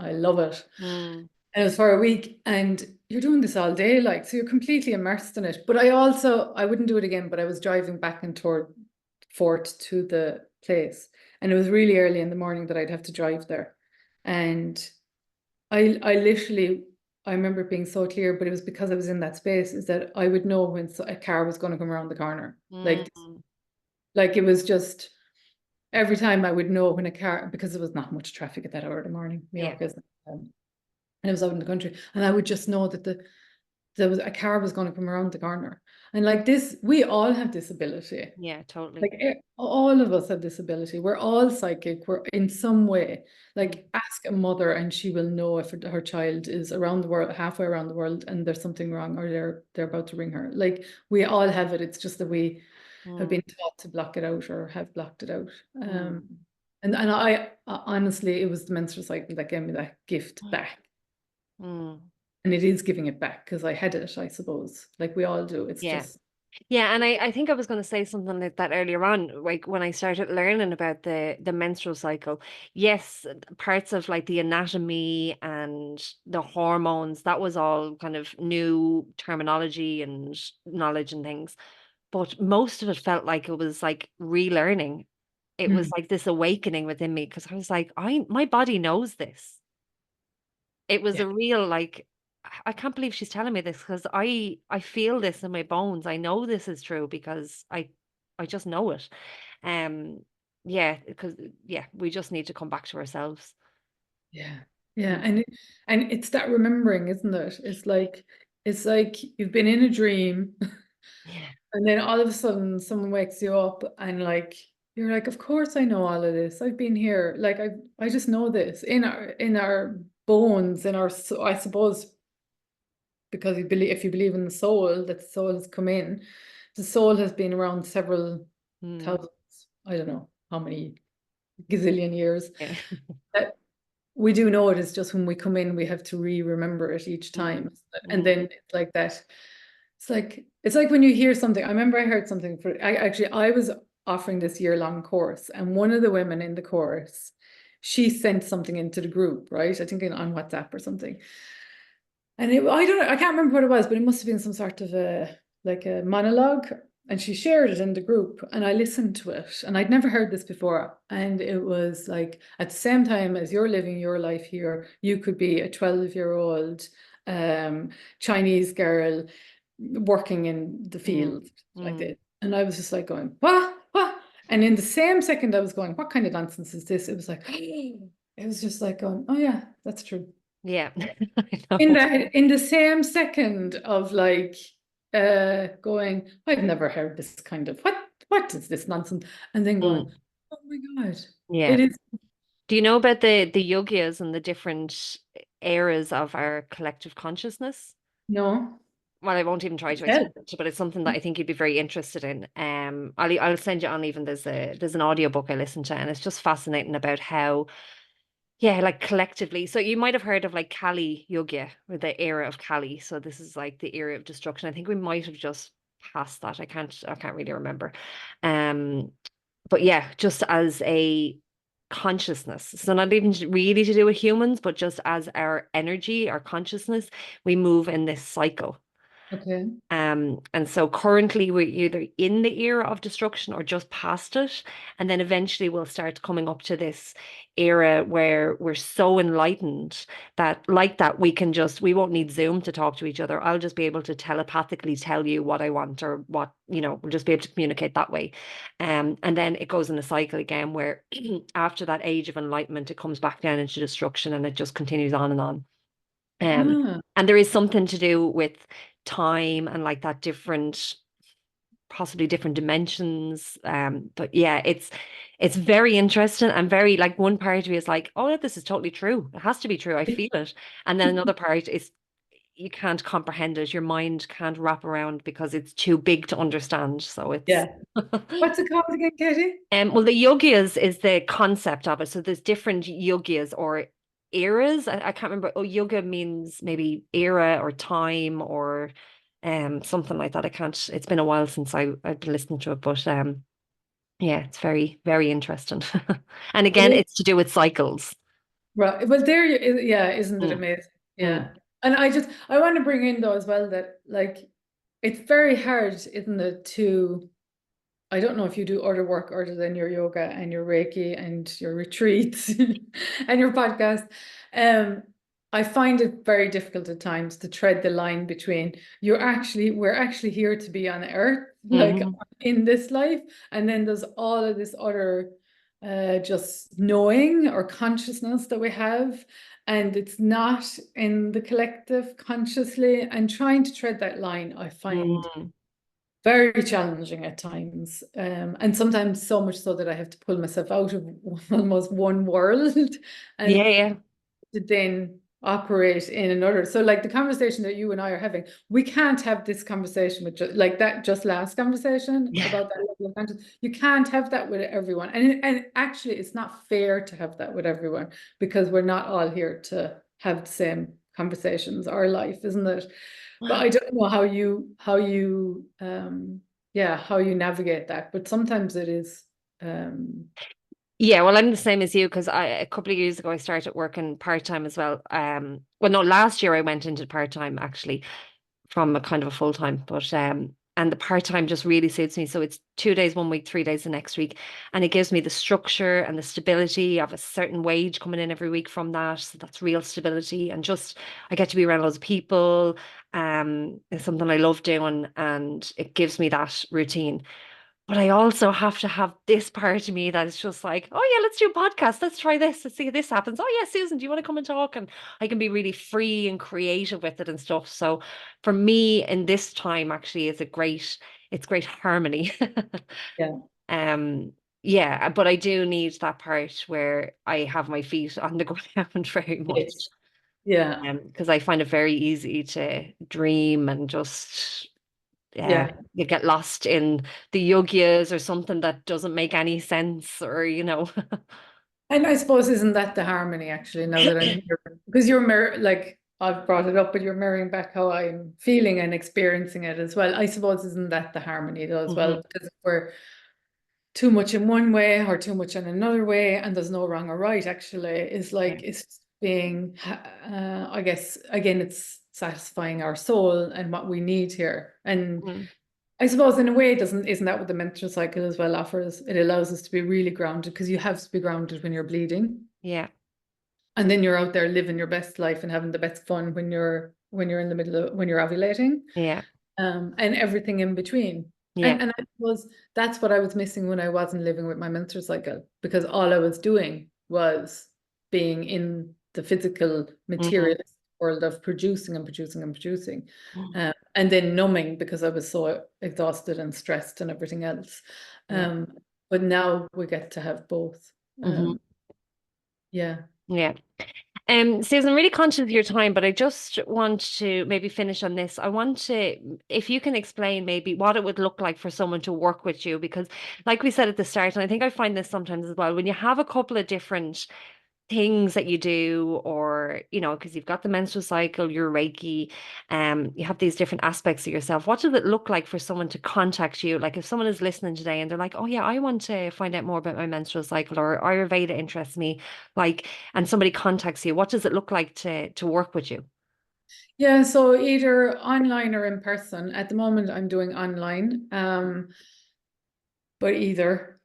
I love it. Mm. And it was for a week, and you're doing this all day, like, so you're completely immersed in it. But I wouldn't do it again, but I was driving back and toward Fort to the place. And it was really early in the morning that I'd have to drive there. And I literally, I remember it being so clear, but it was because I was in that space, is that I would know when a car was going to come around the corner. Mm. Like it was just every time I would know when a car, because there was not much traffic at that hour of the morning. Yeah. Mallorca is, and it was out in the country, and I would just know that there was a car was going to come around the corner. And like this, we all have this ability. Yeah, totally. Like all of us have this ability. We're all psychic. We're in some way. Mm. Like ask a mother and she will know if her child is around the world, halfway around the world, and there's something wrong, or they're about to ring her. Like we all have it. It's just that we have Mm. been taught to block it out or have blocked it out. Mm. And I honestly, it was the menstrual cycle that gave me that gift back. Mm. And it is giving it back because I had it, I suppose. Like we all do. It's Yeah. just, Yeah, and I think I was going to say something like that earlier on, like when I started learning about the menstrual cycle. Yes, parts of like the anatomy and the hormones, that was all kind of new terminology and knowledge and things. But most of it felt like it was like relearning. It was mm, like this awakening within me because I was like, my body knows this. It was yeah, a real like I can't believe she's telling me this because I feel this in my bones. I know this is true because I just know it. Um yeah, because yeah, we just need to come back to ourselves. yeah, yeah. Mm. And it's that remembering, isn't it? It's like you've been in a dream Yeah. and then all of a sudden someone wakes you up and like you're like, of course I know all of this. I've been here. Like I just know this in our bones, in our I suppose because if you believe in the soul, that the soul has come in. The soul has been around several Mm. thousands, I don't know how many gazillion years. Yeah. That we do know it is just when we come in, we have to remember it each Mm. time. And Mm. then it's like that. It's like when you hear something. I remember I heard something I was offering this year-long course, and one of the women in the course, she sent something into the group, right? I think on WhatsApp or something. And I don't know, I can't remember what it was, but it must have been some sort of a monologue. And she shared it in the group, and I listened to it, and I'd never heard this before. And it was like, at the same time as you're living your life here, you could be a 12-year-old Chinese girl working in the Mm. field like Mm. this. And I was just like going, what? What? And in the same second, I was going, what kind of nonsense is this? It was like, it was just like going, oh yeah, that's true. Yeah. I In know. the same second of like going, I've never heard this kind of what is this nonsense? And then going, Mm. oh my God, Yeah. it is Do you know about the yogyas and the different eras of our collective consciousness? no. Well, I won't even try to Tell. explain it, but it's something that I think you'd be very interested in. I'll send you on even there's an audiobook I listen to, and it's just fascinating about how, yeah, like collectively. So you might have heard of like Kali Yuga or the era of Kali. So this is like the era of destruction. I think we might have just passed that. I can't really remember. Um, but yeah, just as a consciousness. So not even really to do with humans, but just as our energy, our consciousness, we move in this cycle. Okay. And so currently we're either in the era of destruction or just past it. And then eventually we'll start coming up to this era where we're so enlightened that like that we won't need Zoom to talk to each other. I'll just be able to telepathically tell you what I want or what, we'll just be able to communicate that way. And then it goes in a cycle again where after that age of enlightenment, it comes back down into destruction and it just continues on and on. Um, Ah, and there is something to do with time and like that different. possibly different dimensions. But yeah, it's very interesting and very like one part of me is like, oh, this is totally true. It has to be true. I feel it. And then another part is you can't comprehend it. Your mind can't wrap around because it's too big to understand. So it's Yeah. What's it called again, Katie? well, the yogyas is the concept of it. So there's different yogyas or eras. I can't remember. Oh, yoga means maybe era or time or something like that. I can't. It's been a while since I've been listening to it, but yeah, it's very, very interesting. And It again, is. it's to do with cycles. Right. Well, there you, yeah, isn't it Mm, amazing? mm, Yeah. And I want to bring in though as well that like it's very hard, isn't it, to I don't know if you do other work other than your yoga and your Reiki and your retreats and your podcast. Um, I find it very difficult at times to tread the line between we're actually here to be on earth, like hmm in this life, and then there's all of this other just knowing or consciousness that we have, and it's not in the collective consciously, and trying to tread that line, I find mm. very challenging at times, and sometimes so much so that I have to pull myself out of almost one world and Yeah, yeah, to then operate in another. So like the conversation that you and I are having, we can't have this conversation with like that just last conversation yeah. about that level of conscious. You can't have that with everyone. And actually it's not fair to have that with everyone because we're not all here to have the same conversations. Our life, isn't it? But I don't know how you navigate that. But sometimes it is um Yeah, well, I'm the same as you because I a couple of years ago I started working part-time as well. Well, no, last year I went into part-time actually from a kind of a full-time, but and the part-time just really suits me. So it's 2 days one week, 3 days the next week, and it gives me the structure and the stability of a certain wage coming in every week from that. So that's real stability, and just I get to be around loads of people. It's something I love doing, and it gives me that routine. But I also have to have this part of me that is just like, oh yeah, let's do a podcast. Let's try this. Let's see if this happens. Oh yeah, Susan, do you want to come and talk? And I can be really free and creative with it and stuff. So for me, in this time, actually, it's great harmony. yeah, Um, yeah, but I do need that part where I have my feet on the ground very much. yes, yeah, Because I find it very easy to dream and just yeah. you get lost in the yogyas or something that doesn't make any sense or And I suppose isn't that the harmony actually, now that I'm here? Because like I've brought it up, but you're mirroring back how I'm feeling and experiencing it as well. I suppose isn't that the harmony though as hmm well? Because if we're too much in one way or too much in another way, and there's no wrong or right actually, is yeah. like it's being I guess again it's satisfying our soul and what we need here. And Mm. I suppose in a way, it doesn't isn't that what the menstrual cycle as well offers? It allows us to be really grounded because you have to be grounded when you're bleeding, Yeah, and then you're out there living your best life and having the best fun when you're in the middle of when you're ovulating, yeah, and everything in between. yeah, And I suppose that's what I was missing when I wasn't living with my menstrual cycle, because all I was doing was being in the physical hmm material world of producing and producing and producing, hmm and then numbing because I was so exhausted and stressed and everything else. yeah, Um, but now we get to have both. hmm Yeah. yeah. Susan, I'm really conscious of your time, but I just want to maybe finish on this. I want to, if you can explain maybe what it would look like for someone to work with you, because like we said at the start, and I think I find this sometimes as well, when you have a couple of different things that you do or because you've got the menstrual cycle, your Reiki, you have these different aspects of yourself. What does it look like for someone to contact you? Like if someone is listening today and they're like, oh yeah, I want to find out more about my menstrual cycle or Ayurveda interests me, like, and somebody contacts you, what does it look like to work with you? Yeah, so either online or in person. At the moment, I'm doing online. But either.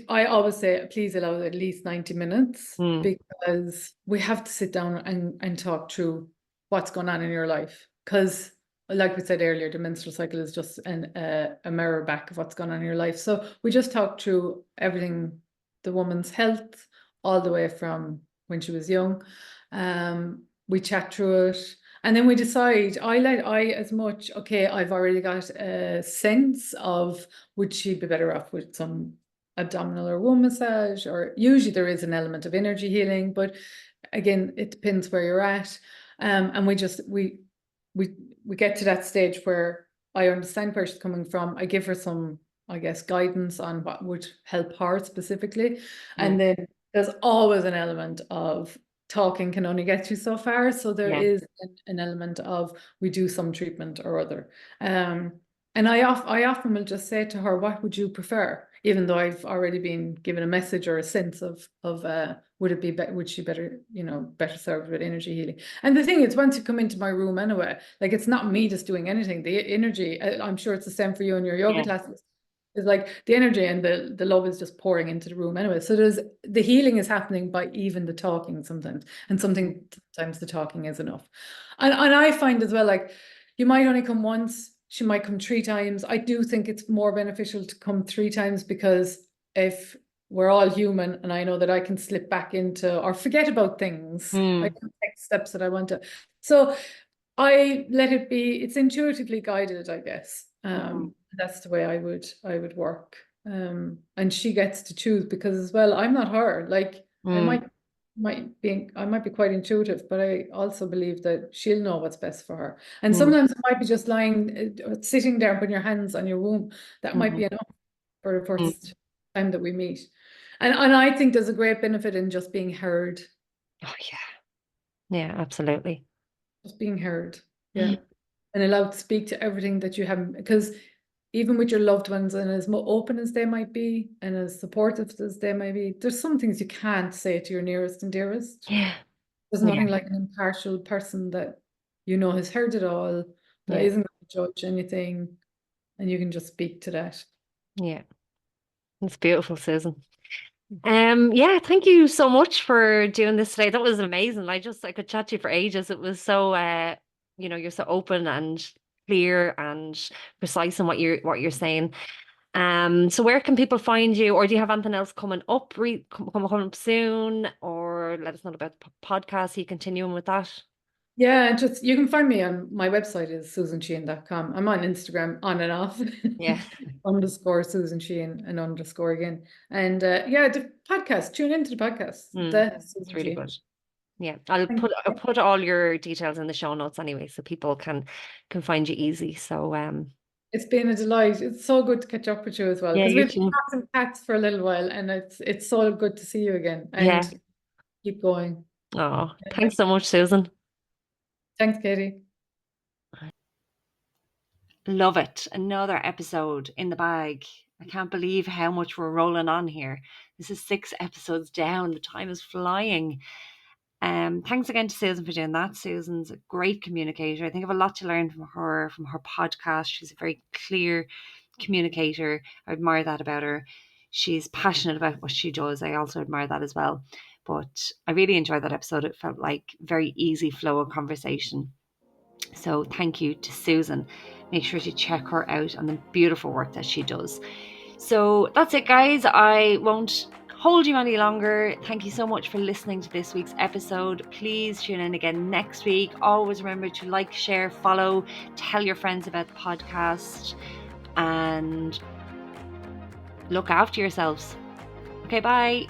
I always say please allow at least 90 minutes Mm, because we have to sit down and talk through what's going on in your life. Because like we said earlier, the menstrual cycle is just a mirror back of what's going on in your life. So we just talk through everything, the woman's health, all the way from when she was young. We chat through it. And then we decide, as much, okay, I've already got a sense of, would she be better off with some abdominal or womb massage, or usually there is an element of energy healing, but again, it depends where you're at. And we get to that stage where I understand where she's coming from. I give her some, I guess, guidance on what would help her specifically. And then there's always an element of talking can only get you so far. So there Yeah. is an element of we do some treatment or other. And I often will just say to her, what would you prefer? Even though I've already been given a message or a sense of would she better, better served with energy healing? And the thing is, once you come into my room anyway, like it's not me just doing anything. The energy, I'm sure it's the same for you in your yoga classes. It's like the energy and the love is just pouring into the room anyway. So the healing is happening by even the talking sometimes, and sometimes the talking is enough. And I find as well, like you might only come once, she might come 3 times. I do think it's more beneficial to come 3 times, because if we're all human, and I know that I can slip back into or forget about things. I can take steps that I want to. So I let it be, it's intuitively guided, I guess. That's the way I would work. And she gets to choose, because as well, I'm not her. Like I might be quite intuitive, but I also believe that she'll know what's best for her. And sometimes it might be just lying, sitting there, putting your hands on your womb. That might be enough for the first time that we meet. And I think there's a great benefit in just being heard. Oh yeah. Yeah, absolutely. Just being heard. Yeah. And allowed to speak to everything that you have, because even with your loved ones, and as open as they might be and as supportive as they might be, there's some things you can't say to your nearest and dearest. Yeah. There's Yeah. nothing like an impartial person that has heard it all, that Yeah. isn't going to judge anything, and you can just speak to that. Yeah. It's beautiful, Susan. Yeah, thank you so much for doing this today. That was amazing. I could chat to you for ages. It was so you're so open and clear and precise in what you're saying. So where can people find you, or do you have anything else coming up, coming up soon, or let us know about the podcast? Are you continuing with that? Yeah, just you can find me on my website is susansheehan.com. I'm on Instagram on and off. Yeah. Underscore Susan Sheehan and underscore again. And yeah, the podcast, tune into the podcast. The It's Susan really Sheehan. good. Yeah, I'll put all your details in the show notes anyway, so people can find you easy. So It's been a delight. It's so good to catch up with you as well, yeah, because you we've been too. passing chats for a little while, and it's so good to see you again Yeah. and keep going. Oh, thanks so much, Susan. Thanks, Katie. Love it. Another episode in the bag. I can't believe how much we're rolling on here. This is 6 episodes down. The time is flying. Thanks again to Susan for doing that. Susan's a great communicator. I think I have a lot to learn from her podcast. She's a very clear communicator. I admire that about her. She's passionate about what she does. I also admire that as well. But I really enjoyed that episode. It felt like very easy flow of conversation. So thank you to Susan. Make sure to check her out and the beautiful work that she does. So that's it, guys. I won't hold you any longer. Thank you so much for listening to this week's episode. Please tune in again next week. Always remember to like, share, follow, tell your friends about the podcast, and look after yourselves. Okay, bye.